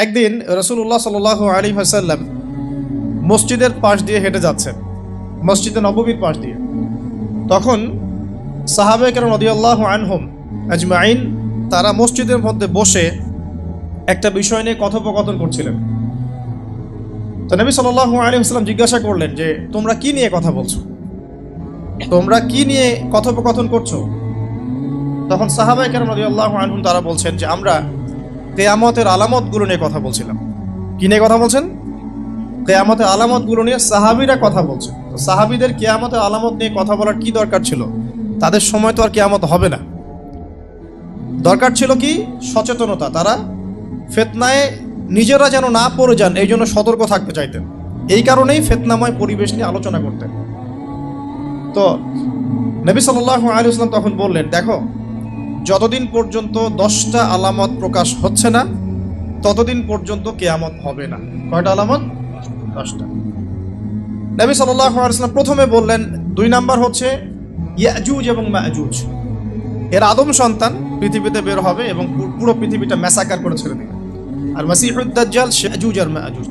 একদিন রাসূলুল্লাহ সাল্লাল্লাহু আলাইহি ওয়াসাল্লাম মসজিদের পাশ দিয়ে হেঁটে যাচ্ছেন, মসজিদে নববীর পাশ দিয়ে। তখন সাহাবায়ে কেরাম রাদিয়াল্লাহু আনহুম আজমাইন তারা মসজিদের মধ্যে বসে একটা বিষয় নিয়ে কথোপকথন করছিলেন। তো নবী সাল্লাল্লাহু আলাইহি ওয়াসাল্লাম জিজ্ঞাসা করলেন যে তোমরা কি নিয়ে কথা বলছো, তোমরা কি নিয়ে কথোপকথন করছো? তখন সাহাবায়ে কেরাম রাদিয়াল্লাহু আনহুম তারা বলছেন যে আমরা কিয়ামতের আলামতগুলো নিয়ে কথা বলছিলাম। কি নিয়ে কথা বলছেন? কিয়ামতের আলামতগুলো নিয়ে সাহাবীরা কথা বলছেন। তো সাহাবীদের কিয়ামতের আলামত নিয়ে কথা বলার কি দরকার ছিল? তাদের সময় তো আর কিয়ামত হবে না। দরকার ছিল কি? সচেতনতা। তারা ফিতনায় নিজেরা যেন না পড়ে যান এই জন্য সতর্ক থাকতে চাইতেন। এই কারণেই ফিতনাময় পরিবেশ নিয়ে আলোচনা করতেন। তো নবী সাল্লাল্লাহু আলাইহি ওয়াসাল্লাম তখন বললেন, দেখো, যতদিন পর্যন্ত 10টা আলামত প্রকাশ হচ্ছে না ততদিন পর্যন্ত কিয়ামত হবে না। কয়টা আলামত? 10টা। নবী সাল্লাল্লাহু আলাইহি ওয়াসাল্লাম প্রথমে বললেন 2 নাম্বার হচ্ছে ইয়াজুজ এবং মাজুজ। এর আদম সন্তান পৃথিবীতে বের হবে এবং পুরো পৃথিবীটা ম্যাসাকার করে ছেড়ে দিবে। আর মাসিহুদ দাজ্জাল, ইয়াজুজ আর মাজুজ।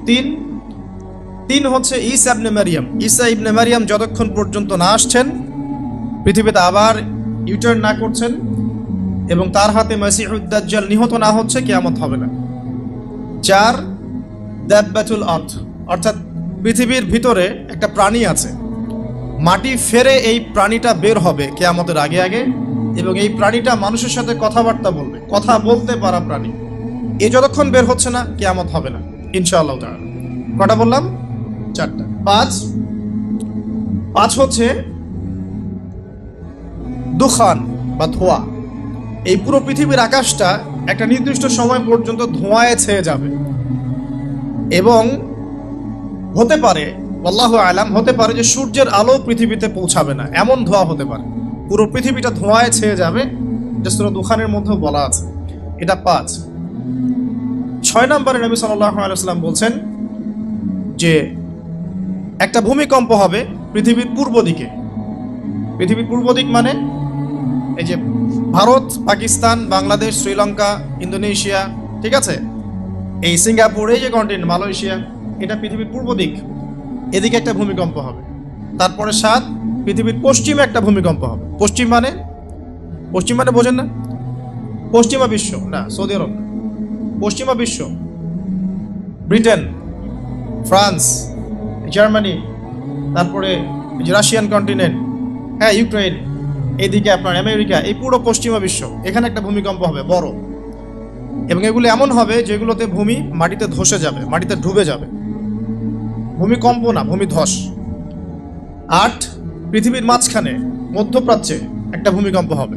3 হচ্ছে ঈসা ইবনে মারইয়াম। ঈসা ইবনে মারইয়াম যতক্ষণ পর্যন্ত না আসছেন, পৃথিবীতে আবার ইউটার্ন না করছেন এবং তার হাতে মাসিহুদ দাজ্জাল নিহত না হচ্ছে, কিয়ামত হবে না। 4 দাব্বাতুল আরদ, অর্থাৎ পৃথিবীর ভিতরে একটা প্রাণী আছে, মাটি ফেরে এই প্রাণীটা বের হবে কিয়ামতের আগে আগে, এবং এই প্রাণীটা মানুষের সাথে কথাবার্তা বলবে, কথা বলতে পারা প্রাণী। এ যতক্ষণ বের হচ্ছে না কিয়ামত হবে না ইনশাআল্লাহ তাআলা। কটা বললাম? 4টা। 5 হচ্ছে দুখান বা ধোঁয়া। এই পুরো পৃথিবীর আকাশটা একটা নির্দিষ্ট সময় পর্যন্ত ধোঁয়ায় ছেয়ে যাবে এবং হতে পারে, আল্লাহু আলাম, হতে পারে যে সূর্যের আলো পৃথিবীতে পৌঁছাবে না, এমন ধোঁয়া হতে পারে। পুরো পৃথিবীটা ধোঁয়ায় ছেয়ে যাবে, যে সূরা দুখানের মধ্যেও বলা আছে। এটা 5। 6 নম্বরে নবী সাল্লাল্লাহু আলাইহি ওয়াসাল্লাম বলছেন যে একটা ভূমিকম্প হবে পৃথিবীর পূর্ব দিকে। পৃথিবীর পূর্ব দিক মানে এই যে ভারত, পাকিস্তান, বাংলাদেশ, শ্রীলঙ্কা, ইন্দোনেশিয়া, ঠিক আছে, এই সিঙ্গাপুর, এই যে কন্টিনেন্ট, মালয়েশিয়া, এটা পৃথিবীর পূর্ব দিক। এদিকে একটা ভূমিকম্প হবে। তারপরে 7 পৃথিবীর পশ্চিমে একটা ভূমিকম্প হবে। পশ্চিম মানে বোঝেন না? পশ্চিমা বিশ্ব না, সৌদি আরব না। পশ্চিমা বিশ্ব, ব্রিটেন, ফ্রান্স, জার্মানি, তারপরে রাশিয়ান কন্টিনেন্ট, হ্যাঁ, ইউক্রেন, এইদিকে আপনার আমেরিকা, এই পুরো পশ্চিমা বিশ্ব, এখানে একটা ভূমিকম্প হবে বড়। এবং এগুলো এমন হবে যেগুলোতে ভূমি মাটিতে ধসে যাবে, মাটিতে ডুবে যাবে। ভূমিকম্প না, ভূমিধস। 8 পৃথিবীর মাঝখানে মধ্যপ্রাচ্যে একটা ভূমিকম্প হবে,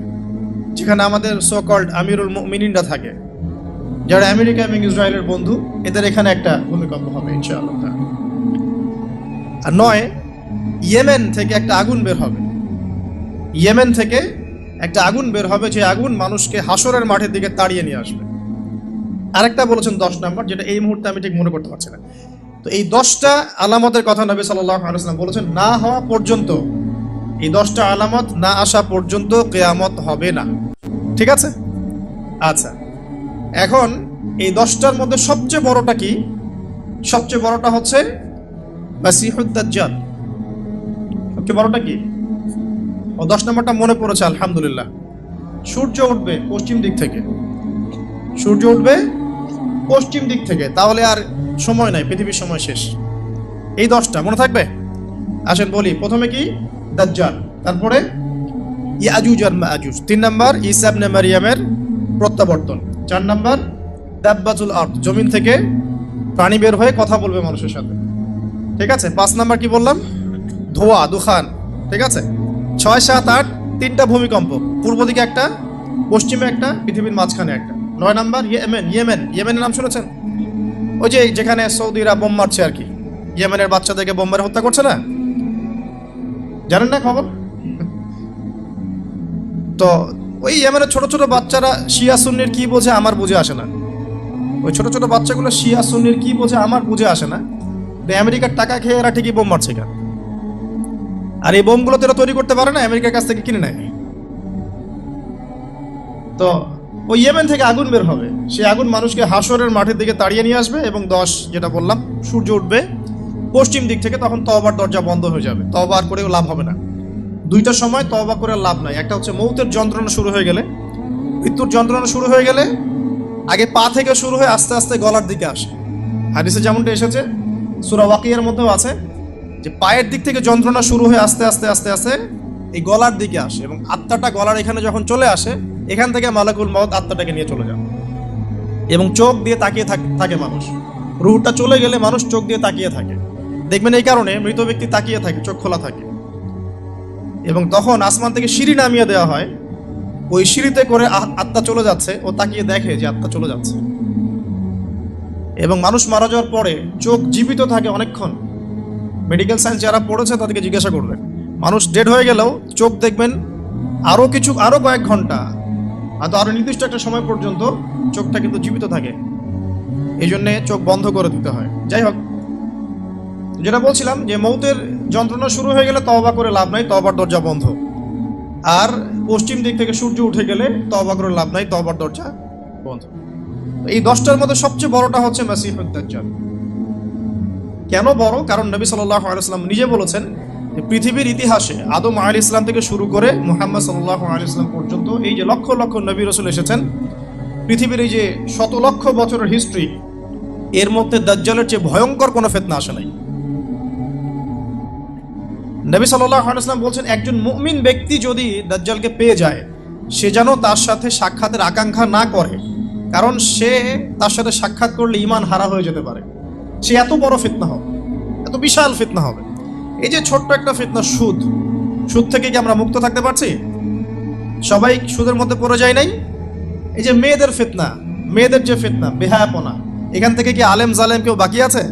যেখানে আমাদের সো কল্ড আমিরুল মুমিনিনরা থাকে, যারা আমেরিকা এবং ইসরায়েলের বন্ধু, এদের এখানে একটা ভূমিকম্প হবে ইনশাআল্লাহ। আর 9 ইয়েমেন থেকে একটা আগুন বের হবে। ইয়েমেন থেকে একটা আগুন বের হবে, যে আগুন মানুষকে হাসরের মাঠের দিকে তাড়িয়ে নিয়ে আসবে। আরেকটা বলেছেন 10 নম্বর, যেটা এই মুহূর্তে আমি ঠিক মনে করতে পারছি না। তো এই 10টা আলামতের কথা নবী সাল্লাল্লাহু আলাইহি ওয়াসাল্লাম বলেছেন, না হওয়া পর্যন্ত, এই 10টা আলামত না আসা পর্যন্ত কিয়ামত হবে না। ঠিক আছে? আচ্ছা, এখন এই 10টার মধ্যে সবচেয়ে বড়টা কি? সবচেয়ে বড়টা হচ্ছে মাসিহুদ দাজ্জাল। সবচেয়ে বড়টা কি? ও 10 নম্বরটা মনে পড়েছে, আলহামদুলিল্লাহ। সূর্য উঠবে পশ্চিম দিক থেকে। সূর্য উঠবে পশ্চিম দিক থেকে, তাহলে আর সময় নাই, পৃথিবীর সময় শেষ। এই 10টা মনে থাকবে? আসেন বলি। প্রথমে কি? দাজ্জাল। তারপরে ইয়াজুজ আর মাজুজ। 3 নাম্বার ঈসা ইবনে মারইয়ামের প্রত্যাবর্তন। 4 নাম্বার দাব্বাতুল আরদ, জমিন থেকে প্রাণী বের হয়ে কথা বলবে মানুষের সাথে। ঠিক আছে? 5 নাম্বার কি বললাম? ধোঁয়া, দুখান। ঠিক আছে? 6, 7, 8 3টা ভূমিকম্প, পূর্ব দিকে একটা, পশ্চিমে একটা, পৃথিবীর মাঝখানে একটা। 9 নাম্বার ইয়েমেনের নাম শুনেছেন? ওই যে যেখানে সৌদিরা বোম মারছে আর কি, ইয়েমেনের বাচ্চাদেরকে বোম মেরে হত্যা করছে না, জানেন না খবর? তো ওই ইয়েমেনের ছোট ছোট বাচ্চারা শিয়া সুন্নির কি বোঝে আমার বুঝে আসে না। ওই ছোট ছোট বাচ্চাগুলো শিয়া সুন্নির কি বোঝে আমার বুঝে আসে না। আমেরিকার টাকা খেয়ে এরা ঠিকই বোম মারছে কেন? আর এই বোমগুলো তো এরা তৈরি করতে পারে না, আমেরিকার কাছ থেকে কিনে নেয়। তো ওই ইয়েমেন থেকে আগুন বের হবে, সেই আগুন মানুষকে হাসরের মাঠের দিকে তাড়িয়ে নিয়ে আসবে, এবং 10 যেটা বললাম সূর্য উঠবে পশ্চিম দিক থেকে, তখন তওবার দরজা বন্ধ হয়ে যাবে, তওবা আর করেও লাভ হবে না। দুইটা সময় তওবা করে লাভ নাই। একটা হচ্ছে মৌতের যন্ত্রণা শুরু হয়ে গেলে, মৃত্যুর যন্ত্রণা শুরু হয়ে গেলে আগে পা থেকে শুরু হয়ে আস্তে আস্তে গলার দিকে আসে। হাদিসে যেমনটা এসেছে, সূরা ওয়াকিয়ার মধ্যেও আছে যে পায়ের দিক থেকে যন্ত্রণা শুরু হয়ে আস্তে আস্তে আস্তে আস্তে এই গলার দিকে আসে, এবং আত্মাটা গলার এখানে যখন চলে আসে, এখান থেকে মালাকুল মউত আত্মাটাকে নিয়ে চলে যায়, এবং চোখ দিয়ে তাকিয়ে থাকে মানুষ। রূহটা চলে গেলে মানুষ চোখ দিয়ে তাকিয়ে থাকে, দেখবেন এই কারণে মৃত ব্যক্তি তাকিয়ে থাকে, চোখ খোলা থাকে। এবং তখন আসমান থেকে সিঁড়ি নামিয়ে দেওয়া হয়, ওই সিঁড়িতে করে আত্মা চলে যাচ্ছে, ও তাকিয়ে দেখে যে আত্মা চলে যাচ্ছে। এবং মানুষ মারা যাওয়ার পরে চোখ জীবিত থাকে অনেকক্ষণ। মেডিকেল সায়েন্স যারা পড়েছে তাদেরকে জিজ্ঞাসা করবেন, মানুষ ডেড হয়ে গেলেও চোখ দেখবেন আরো কয়েক ঘন্টা, আরো নির্দিষ্ট একটা সময় পর্যন্ত চোখটা কিন্তু জীবিত থাকে। এই জন্যে চোখ বন্ধ করে দিতে হয়। যাই হোক, যেটা বলছিলাম যে মৌতের যন্ত্রণা শুরু হয়ে গেলে তওবা করে লাভ নাই, তওবার দরজা বন্ধ। আর পশ্চিম দিক থেকে সূর্য উঠে গেলে তওবা করে লাভ নাই, তওবার দরজা বন্ধ। এই 10টার মধ্যে সবচেয়ে বড়টা হচ্ছে মাসিহুদ দাজ্জাল। কেন বড়? কারণ নবী সাল্লাল্লাহু আলাইহি ওয়াসাল্লাম নিজে বলেছেন যে পৃথিবীর ইতিহাসে আদম আলাইহিস সালাম থেকে শুরু করে মুহাম্মদ সাল্লাল্লাহু আলাইহি ওয়াসাল্লাম পর্যন্ত এই যে লক্ষ লক্ষ নবী রাসূল এসেছেন, পৃথিবীর এই যে শত লক্ষ বছরের হিস্ট্রি, এর মধ্যে দাজ্জালের চেয়ে ভয়ঙ্কর কোনো ফিতনা আসে নাই। নবী সাল্লাল্লাহু আলাইহি ওয়াসাল্লাম বলছেন, একজন মুমিন ব্যক্তি যদি দাজ্জালকে পেয়ে যায়, সে যেন তার সাথে সাক্ষাতের আকাঙ্ক্ষা না করে, কারণ সে তার সাথে সাক্ষাৎ করলে ঈমান হারা হয়ে যেতে পারে। সে এত বড় ফিতনা হবে, এত বিশাল ফিতনা হবে। এই যে ছোট্ট একটা ফিতনা সুদ থেকে কি আমরা মুক্ত থাকতে পারছি? সবাই সুদের মধ্যে পড়ে যায় নাই? এই যে মেয়েদের ফিতনা, মেয়েদের যে ফিতনা, বেহায়াপনা, এখান থেকে কি আলেম জালেম কেউ বাকি আছে?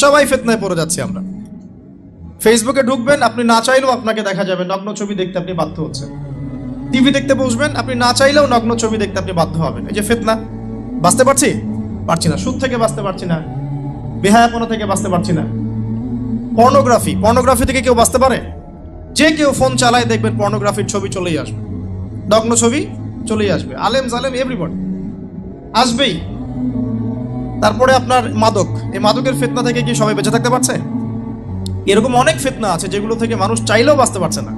সবাই ফিতনায় পড়ে যাচ্ছি আমরা। ফেসবুকে ঢুকবেন, আপনি না চাইলেও আপনাকে দেখা যাবে নগ্ন ছবি দেখতে আপনি বাধ্য হচ্ছেন। টিভি দেখতে বসবেন, আপনি না চাইলেও নগ্ন ছবি দেখতে আপনি বাধ্য হবেন। এই যে ফিতনা, বাঁচতে পারছি না, সুদ থেকে বাঁচতে পারছি না, বেহায়াপনা থেকে বাঁচতে পারছি না। পর্নোগ্রাফি থেকে কেউ বাঁচতে পারে? যে কেউ ফোন চালায় দেখবেন পর্নোগ্রাফির ছবি চলেই আসবে, নগ্ন ছবি চলেই আসবে। আলেম জালেম এভরিবডি আসবেই। তারপরে আপনার মাদক, এই মাদকের ফিতনা থেকে কি সবাই বেঁচে থাকতে পারছে? এরকম অনেক ফিতনা আছে যেগুলো থেকে মানুষ চাইলেও বাঁচতে পারছে না।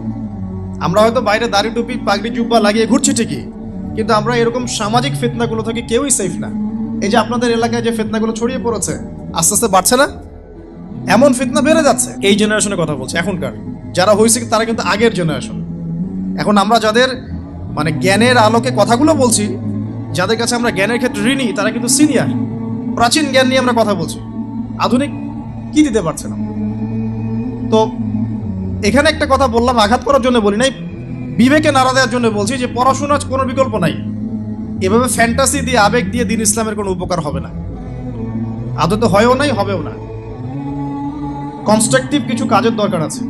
আমরা হয়তো বাইরে দাড়ি টুপি পাগড়ি জুব্বা লাগিয়ে ঘুরছি ঠিকই, কিন্তু আমরা এরকম সামাজিক ফিতনাগুলো থেকে কেউই সেফ না। এই যে আপনাদের এলাকায় যে ফিতনাগুলো ছড়িয়ে পড়েছে, আস্তে আস্তে বাড়ছে না? এমন ফিতনা বেড়ে যাচ্ছে। এই জেনারেশনের কথা বলছি, এখনকার যারা হয়েছে তারা কিন্তু আগের জেনারেশন। এখন আমরা যাদের মানে জ্ঞানের আলোকে কথাগুলো বলছি, যাদের কাছে আমরা জ্ঞানের ক্ষেত্রে ঋণী, তারা কিন্তু সিনিয়র, প্রাচীন জ্ঞান নিয়ে আমরা কথা বলছি। আধুনিক কি দিতে পারছে না। তো এখানে একটা কথা বললাম আঘাত করার জন্য বলি নাই, বিবেকে নাড়া দেওয়ার জন্য বলছি যে পড়াশোনার কোনো বিকল্প নাই। এভাবে ফ্যান্টাসি দিয়ে, আবেগ দিয়ে দিন ইসলামের কোনো উপকার হবে না, আদতে হয়ও নাই, হবেও না। কনস্ট্রাকটিভ কিছু কাজের দরকার আছে।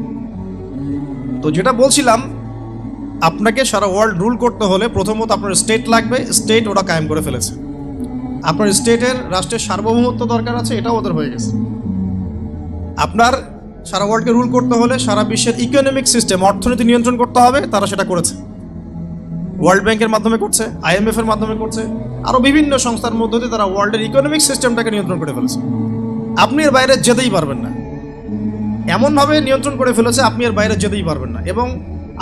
তো যেটা বলছিলাম, আপনাকে সারা ওয়ার্ল্ড রুল করতে হলে প্রথমত আপনার স্টেট লাগবে। স্টেট ওরা কায়েম করে ফেলেছে। আপনার স্টেটের, রাষ্ট্রের সার্বভৌমত্ব দরকার আছে, এটাও ওদের হয়ে গেছে। আপনার সারা ওয়ার্ল্ডকে রুল করতে হলে সারা বিশ্বের ইকোনমিক সিস্টেম, অর্থনীতি নিয়ন্ত্রণ করতে হবে, তারা সেটা করেছে। ওয়ার্ল্ড ব্যাংকের মাধ্যমে করছে, IMF এর মাধ্যমে করছে, আরও বিভিন্ন সংস্থার মধ্য দিয়ে তারা ওয়ার্ল্ডের ইকোনমিক সিস্টেমটাকে নিয়ন্ত্রণ করে ফেলেছে। আপনি এর বাইরে যেতেই পারবেন না, এমনভাবে নিয়ন্ত্রণ করে ফেলেছে আপনি এর বাইরে যেতেই পারবেন না। এবং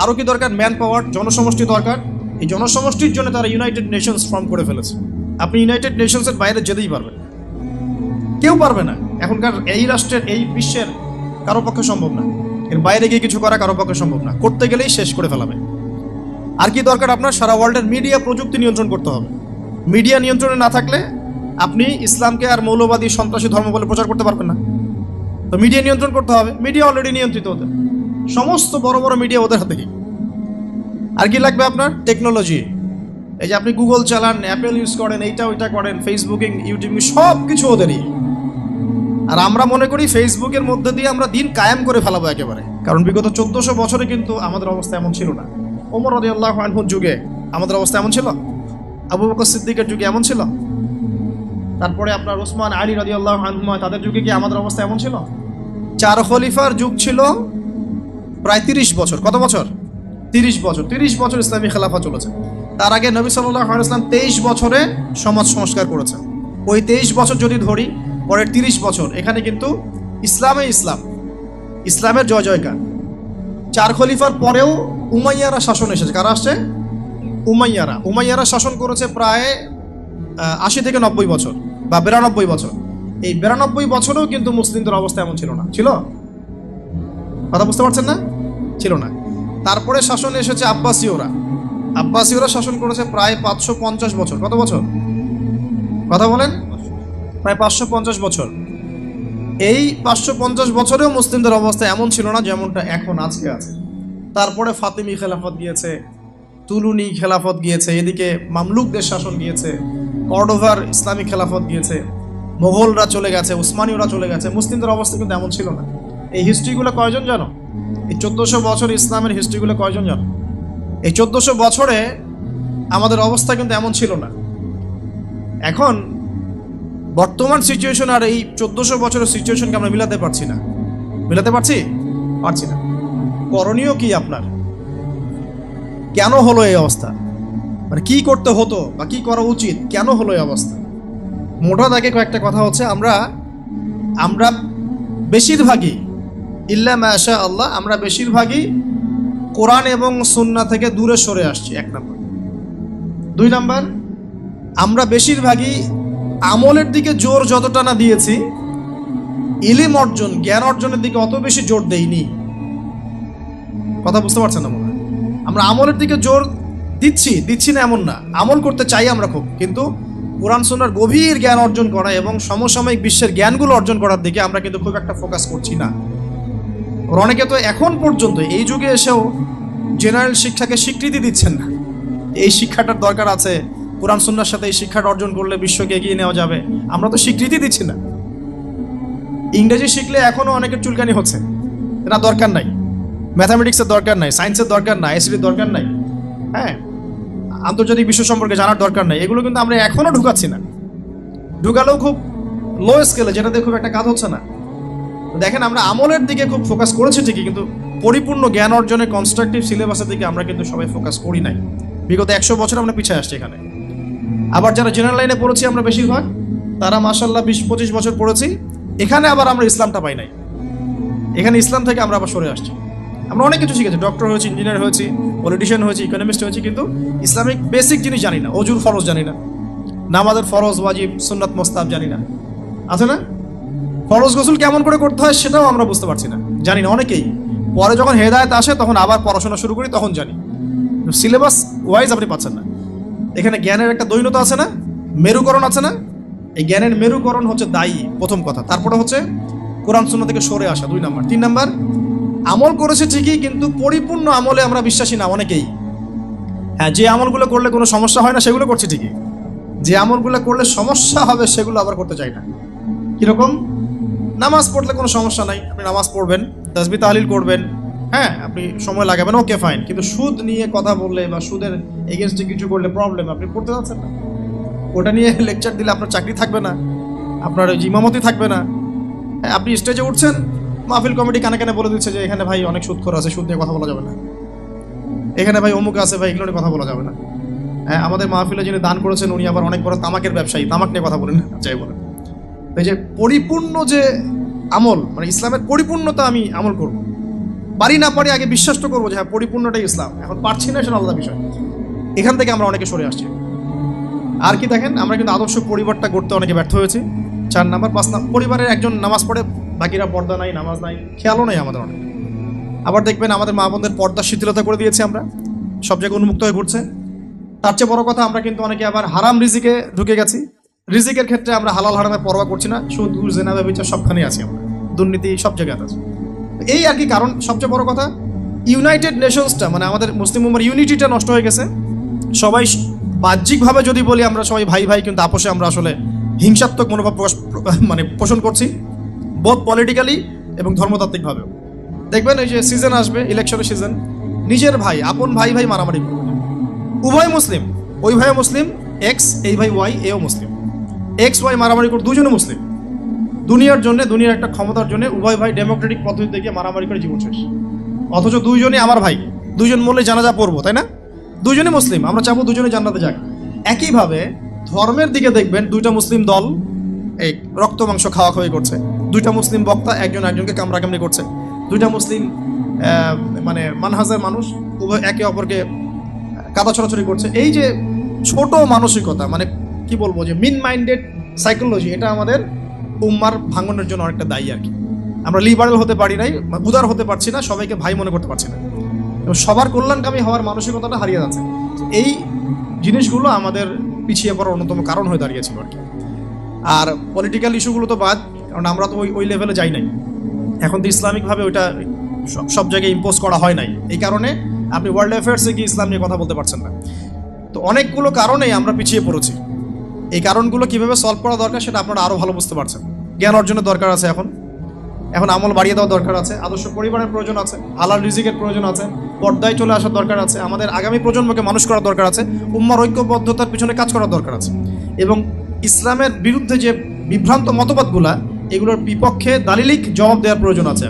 আরও কি দরকার? ম্যান পাওয়ার, জনসমষ্টি দরকার। এই জনসমষ্টির জন্য তারা ইউনাইটেড নেশনস ফর্ম করে ফেলেছে। আপনি ইউনাইটেড নেশনসের বাইরে যেতেই পারবেন, কেউ পারবে না। এখনকার এই রাষ্ট্রের, এই বিশ্বের কারো পক্ষে সম্ভব না। এর বাইরে গিয়ে কিছু করা কারো পক্ষে সম্ভব না, করতে গেলেই শেষ করে ফেলাবে। আর কি দরকার? আপনার সারা ওয়ার্ল্ডের মিডিয়া, প্রযুক্তি নিয়ন্ত্রণ করতে হবে। মিডিয়া নিয়ন্ত্রণে না থাকলে আপনি ইসলামকে আর মৌলবাদী সন্ত্রাসী ধর্ম বলে প্রচার করতে পারবেন না। তো মিডিয়া নিয়ন্ত্রণ করতে হবে। মিডিয়া অলরেডি নিয়ন্ত্রিত ওদের, সমস্ত বড় বড় মিডিয়া ওদের হাতেই। আর কি লাগবে আপনার? টেকনোলজি। এই যে আপনি গুগল চালান, অ্যাপেল ইউজ করেন, এইটা ওইটা করেন, ফেসবুকিং, ইউটিউবিং, সব কিছু ওদেরই। আর আমরা মনে করি ফেসবুকের মধ্যে দিয়ে আমরা দিন কায়েম করে ফেলাবো একেবারে। কারণ বিগত 1400 বছরে কিন্তু আমাদের অবস্থা এমন ছিল না। ওমর রাদিয়াল্লাহু আনহুর যুগে আমাদের অবস্থা এমন ছিল, আবু বকর সিদ্দিকের যুগে এমন ছিল, তারপরে আপনার ওসমান আলী রাদিয়াল্লাহু আনহুমা, তাদের যুগে কি আমাদের অবস্থা এমন ছিল? 4 খলিফার যুগ ছিল প্রায় 30 বছর। কত বছর? 30 বছর। 30 বছর ইসলামী খেলাফা চলেছে। তার আগে নবী সাল্লাল্লাহু আলাইহি ওয়াসাল্লাম 23 বছরে সমাজ সংস্কার করেছেন। ওই 23 বছর যদি ধরি, পরের 30 বছর এখানে কিন্তু ইসলামের জয় জয়কার। 4 খলিফার পরেও উমাইয়ারা শাসন এসেছে। কারা আসছে? উমাইয়ারা শাসন করেছে প্রায় 80 থেকে 90 বছর বা 92 বছর। এই 92 বছরেও কিন্তু মুসলিমদের অবস্থা এমন ছিল না। ছিল? কথা বুঝতে পারছেন না? ছিল না। তারপরে শাসন এসেছে আব্বাসীয়রা শাসন করেছে প্রায় 550 বছর। কত বছর? কথা বলেন। প্রায় 550 বছর। এই 550 বছরেও মুসলিমদের অবস্থা এমন ছিল না যেমনটা এখন আজকে আছে। তারপরে ফাতিমি খেলাফত গিয়েছে, তুলুনি খেলাফত গিয়েছে, এদিকে মামলুকদের শাসন গিয়েছে, কর্ডোভার ইসলামিক খেলাফত গিয়েছে, মোগলরা চলে গেছে, উসমানীয়রা চলে গেছে। মুসলিমদের অবস্থা কিন্তু এমন ছিল না। এই হিস্ট্রিগুলো কয়জন জানো? এই 1400 বছর ইসলামের হিস্ট্রিগুলো কয়জন জানো? এই 1400 বছরে আমাদের অবস্থা কিন্তু এমন ছিল না। এখন বর্তমান সিচুয়েশন আর এই 1400 বছরের সিচুয়েশনকে আমরা মিলাতে পারছি না। পারছি না। করণীয় কি আপনার? কেন হলো এই অবস্থা? মানে কি করতে হতো বা কি করা উচিত? কেন হলো এই অবস্থা? মোটা দাগে কয়েকটা কথা হচ্ছে, আমরা বেশিরভাগই ইল্লা মাশা আল্লাহ, আমরা বেশিরভাগই কোরআন এবং সুন্নাহ থেকে দূরে সরে আসছি, 1 নাম্বার। 2 নাম্বার, আমরা বেশিরভাগই আমলের দিকে জোর যতটা না দিয়েছি, ইলম অর্জন, জ্ঞান অর্জনের দিকে অত বেশি জোর দেইনি। কথা বুঝতে পারছেন না মনে হয়? আমরা আমলের দিকে জোর দিচ্ছি না এমন না, আমল করতে চাই আমরা খুব, কিন্তু কোরআন সুন্নাহর গভীর জ্ঞান অর্জন করা এবং সমসাময়িক বিশ্বের জ্ঞানগুলো অর্জন করার দিকে আমরা কিন্তু খুব একটা ফোকাস করছি না। অনেকে তো এখন পর্যন্ত এই যুগে এসেও জেনারেল শিক্ষাকে স্বীকৃতি দিচ্ছেন না। এই শিক্ষাটার দরকার আছে, কোরআন সুন্নাহর সাথে এই শিক্ষাটা অর্জন করলে বিশ্বকে এগিয়ে নেওয়া যাবে, আমরা তো স্বীকৃতি দিচ্ছি না। ইংরেজি শিখলে এখনো অনেকের চুলকানি হচ্ছে, এটা দরকার নাই। ম্যাথামেটিক্সের দরকার নাই, সায়েন্সের দরকার নাই, আইসিটির দরকার নাই, হ্যাঁ, আন্তর্জাতিক বিশ্ব সম্পর্কে জানার দরকার নাই। এগুলো কিন্তু আমরা এখনো ঢুকাচ্ছি না। ঢুকালেও খুব লো স্কেলে, যেটাতে খুব একটা কাজ হচ্ছে না। দেখেন, আমরা আমলের দিকে খুব ফোকাস করেছি ঠিকই, কিন্তু পরিপূর্ণ জ্ঞান অর্জনের কনস্ট্রাকটিভ সিলেবাসের দিকে আমরা কিন্তু সবাই ফোকাস করি নাই। বিগত 100 বছর আমরা পিছিয়ে আসছি এখানে। আবার যারা জেনারেল লাইনে পড়েছি আমরা বেশিরভাগ, তারা মাশাআল্লাহ 20-25 বছর পড়েছি, এখানে আবার আমরা ইসলামটা পাই নাই। এখানে ইসলাম থেকে আমরা আবার সরে আসছি। আমরা অনেক কিছু শিখেছি, ডক্টর হয়েছি, ইঞ্জিনিয়ার হয়েছি, পলিটিশিয়ান হয়েছি, ইকোনমিস্ট হয়েছি, কিন্তু ইসলামিক বেসিক জিনিস জানি না। অজুর ফরজ জানি না, নামাজের ফরজ, ওয়াজিব, সুন্নাত, মোস্তাহাব জানি না। আছে না? ফরজ গোসল কেমন করে করতে হয় সেটাও আমরা বুঝতে পারছি না, জানি না অনেকেই। পরে যখন হেদায়েত আসে তখন আবার পড়াশোনা শুরু করি, তখন জানি। সিলেবাস ওয়াইজ আপনি পাচ্ছেন না। এখানে জ্ঞানের একটা দৈন্যতা আছে না, মেরুকরণ আছে না? এই জ্ঞানের মেরুকরণ হচ্ছে দায়ী, প্রথম কথা। তারপরে হচ্ছে কোরআন সুন্নাহ থেকে সরে আসা, 2 নাম্বার। 3 নাম্বার, আমল করেছে ঠিকই, কিন্তু পরিপূর্ণ আমলে আমরা বিশ্বাসী না অনেকেই। হ্যাঁ, যে আমলগুলো করলে কোনো সমস্যা হয় না সেগুলো করছে ঠিকই, যে আমলগুলো করলে সমস্যা হবে সেগুলো আবার করতে চাই না। কিরকম? নামাজ পড়লে কোনো সমস্যা নাই, আপনি নামাজ পড়বেন, তাসবিহ তাহলিল করবেন, হ্যাঁ, আপনি সময় লাগাবেন, ওকে ফাইন। কিন্তু সুদ নিয়ে কথা বললে বা সুদের এগেনস্টে কিছু করলে প্রবলেম, আপনি পড়তে যাচ্ছেন না। ওটা নিয়ে লেকচার দিলে আপনার চাকরি থাকবে না, আপনার ইমামতি থাকবে না। হ্যাঁ, আপনি স্টেজে উঠছেন, মাহফিল কমিটি কানে কানে বলে দিচ্ছে যে এখানে ভাই অনেক সুদখোর আছে, সুদ নিয়ে কথা বলা যাবে না, এখানে ভাই অমুক আছে, ভাই এগুলো নিয়ে কথা বলা যাবে না। হ্যাঁ, আমাদের মাহফিলে যিনি দান করেছেন উনি আবার অনেক বড় তামাকের ব্যবসায়ী, তামাক নিয়ে কথা বলেন, যাই বলেন। এই যে পরিপূর্ণ যে আমল, মানে ইসলামের পরিপূর্ণতা আমি আমল করব, পারি না পারি আগে বিশ্বাস তো করবো যে হ্যাঁ পরিপূর্ণটাই ইসলাম। এখন পারছি না, সেটা আলাদা বিষয়। এখান থেকে আমরা অনেকে সরে আসছি। আর কি দেখেন, আমরা কিন্তু আদর্শ পরিবারটা গড়তে অনেকে ব্যর্থ হয়েছি। 4 নাম্বার। 5 নাম্বার, পরিবারের একজন নামাজ পড়ে, বাকিরা পর্দা নাই, নামাজ নাই, খেয়ালও নাই আমাদের অনেক। আবার দেখবেন আমাদের মা বোনদের পর্দা শিথিলতা করে দিয়েছি আমরা, সব জায়গায় উন্মুক্ত হয়ে ঘুরছে। তার চেয়ে বড় কথা, আমরা কিন্তু অনেকে আবার হারাম রিজিকে ঢুকে গেছি। রিজিকের ক্ষেত্রে আমরা হালাল হারামের পরোয়া করছি না, সুদ, ঘুষ, জেনা, ব্যভিচার সবখানেই আছি আমরা, দুর্নীতি সব জায়গায় আছে। এই আর কি কারণ। সবচেয়ে বড় কথা, ইউনাইটেড নেশনসটা, মানে আমাদের মুসলিম উম্মার ইউনিটিটা নষ্ট হয়ে গেছে। সবাই বাহ্যিকভাবে যদি বলি আমরা সবাই ভাই ভাই, কিন্তু আপোষে আমরা আসলে হিংসাত্মক মনোভাব পোষণ করছি, বোথ পলিটিক্যালি এবং ধর্মতাত্ত্বিকভাবেও। দেখবেন এই যে সিজন আসবে, ইলেকশনের সিজন, নিজের ভাই, আপন ভাই ভাই মারামারি করবে। উভয় মুসলিম, ওই ভাইও মুসলিম, এক্স, এই ভাই ওয়াই, এও মুসলিম, এক্স ওয়াই মারামারি করে, দুজনে মুসলিম। দুনিয়ার জন্য, দুনিয়ার একটা ক্ষমতার জন্য উভয় ভাই ডেমোক্রেটিক পদ্ধতিতে গিয়ে মারামারি করে জীবন শেষ। অথচ দুইজনই আমার ভাই, দুইজন মরলে জানাজা পড়বো, তাই না? দুজনই মুসলিম, আমরা চাবো দুজনে জান্নাতে যাক। একইভাবে ধর্মের দিকে দেখবেন দুইটা মুসলিম দল এই রক্ত মাংস খাওয়াখাওয়ি করছে, দুইটা মুসলিম বক্তা একজন একজনকে কামড়াকামড়ি করছে, দুইটা মুসলিম মানে মানহাজের মানুষ উভয় একে অপরকে কাদা ছড়াছড়ি করছে। এই যে ছোট মানসিকতা, মানে কি বলবো, যে মিন মাইন্ডেড সাইকোলজি, এটা আমাদের উম্মার ভাঙনের জন্য অনেকটা দায়ী আর কি। আমরা লিবারেল হতে পারি নাই, উদার হতে পারছি না, সবাইকে ভাই মনে করতে পারছি না, এবং সবার কল্যাণকামী হওয়ার মানসিকতাটা হারিয়ে যাচ্ছে। এই জিনিসগুলো আমাদের পিছিয়ে পড়ার অন্যতম কারণ হয়ে দাঁড়িয়েছিল আর কি। আর পলিটিক্যাল ইস্যুগুলো তো বাদ, কারণ আমরা তো ওই লেভেলে যাই নাই, এখন তো ইসলামিকভাবে ওইটা সব জায়গায় ইম্পোজ করা হয় নাই। এই কারণে আপনি ওয়ার্ল্ড অ্যাফেয়ার্সে গিয়ে ইসলাম নিয়ে কথা বলতে পারছেন না। তো অনেকগুলো কারণেই আমরা পিছিয়ে পড়েছি। এই কারণগুলো কিভাবে সলভ করা দরকার সেটা আপনারা আরও ভালো বুঝতে পারছেন। জ্ঞান অর্জনের দরকার আছে, এখন আমল বাড়িয়ে দেওয়ার দরকার আছে, আদর্শ পরিবারের প্রয়োজন আছে, হালাল রিজিকের প্রয়োজন আছে, পর্দায় চলে আসার দরকার আছে, আমাদের আগামী প্রজন্মকে মানুষ করার দরকার আছে, উম্মার ঐক্যবদ্ধতার পিছনে কাজ করার দরকার আছে, এবং ইসলামের বিরুদ্ধে যে বিভ্রান্ত মতবাদগুলা এগুলোর বিপক্ষে দালিলিক জবাব দেওয়ার প্রয়োজন আছে।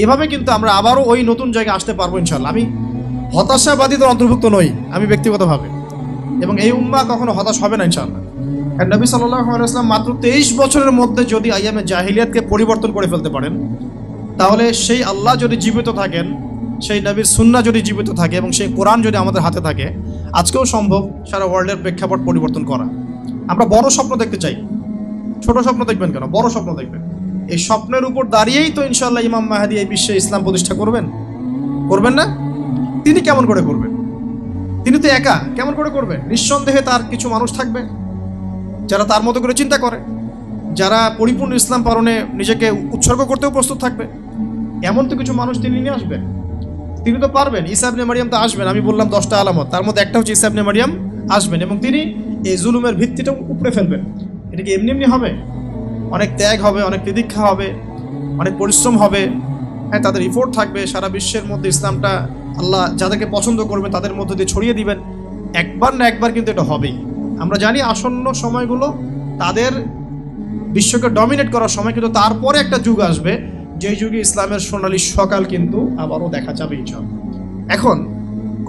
এভাবে কিন্তু আমরা আবারও ওই নতুন জায়গায় আসতে পারবো ইনশাল্লাহ। আমি হতাশাবাদীদের অন্তর্ভুক্ত নই আমি ব্যক্তিগতভাবে, এবং এই উম্মাহ কখনো হতাশ হবে না ইনশাআল্লাহ। আর নবী সাল্লাল্লাহু আলাইহি ওয়াসাল্লাম মাত্র 23 বছরের মধ্যে যদি আইয়ামে জাহিলিয়াতকে পরিবর্তন করে ফেলতে পারেন, তাহলে সেই আল্লাহ যদি জীবিত থাকেন, সেই নবীর সুন্নাহ যদি জীবিত থাকে, এবং সেই কোরআন যদি আমাদের হাতে থাকে, আজকেও সম্ভব সারা ওয়ার্ল্ডের প্রেক্ষাপট পরিবর্তন করা। আমরা বড় স্বপ্ন দেখতে চাই, ছোট স্বপ্ন দেখবেন কেন, বড় স্বপ্ন দেখবেন। এই স্বপ্নের উপর দাঁড়িয়েই তো ইনশাআল্লাহ ইমাম মাহদী এই বিশ্বে ইসলাম প্রতিষ্ঠা করবেন না? তিনি কেমন করে করবেন? তিনি তো একা, কেমন করে করবেন? নিঃসন্দেহে তার কিছু মানুষ থাকবে যারা তার মতো করে চিন্তা করে, যারা পরিপূর্ণ ইসলাম পালনে নিজেকে উৎসর্গ করতেও প্রস্তুত থাকবে। এমন তো কিছু মানুষ তিনি নিয়ে আসবেন, তিনি তো পারবেন। ঈসা ইবনে মারিয়াম তো আসবেন, আমি বললাম 10টা আলামত, তার মধ্যে একটা হচ্ছে ঈসা ইবনে মারিয়াম আসবেন, এবং তিনি এই জুলুমের ভিত্তিটা উপড়ে ফেলবেন। এটা কি এমনি এমনি হবে? অনেক ত্যাগ হবে, অনেক তিতিক্ষা হবে, অনেক পরিশ্রম হবে, হ্যাঁ, তাদের ইফোর্ট থাকবে। সারা বিশ্বের মধ্যে ইসলামটা আল্লাহ যাদেরকে পছন্দ করবেন তাদের মধ্যে দিয়ে ছড়িয়ে দিবেন। একবার না একবার কিন্তু এটা হবেই। আমরা জানি আসন্ন সময়গুলো তাদের বিশ্বকে ডমিনেট করার সময়, কিন্তু তারপরে একটা যুগ আসবে যেই যুগে ইসলামের সোনালী সকাল কিন্তু আবারও দেখা যাবে ইনশাআল্লাহ। এখন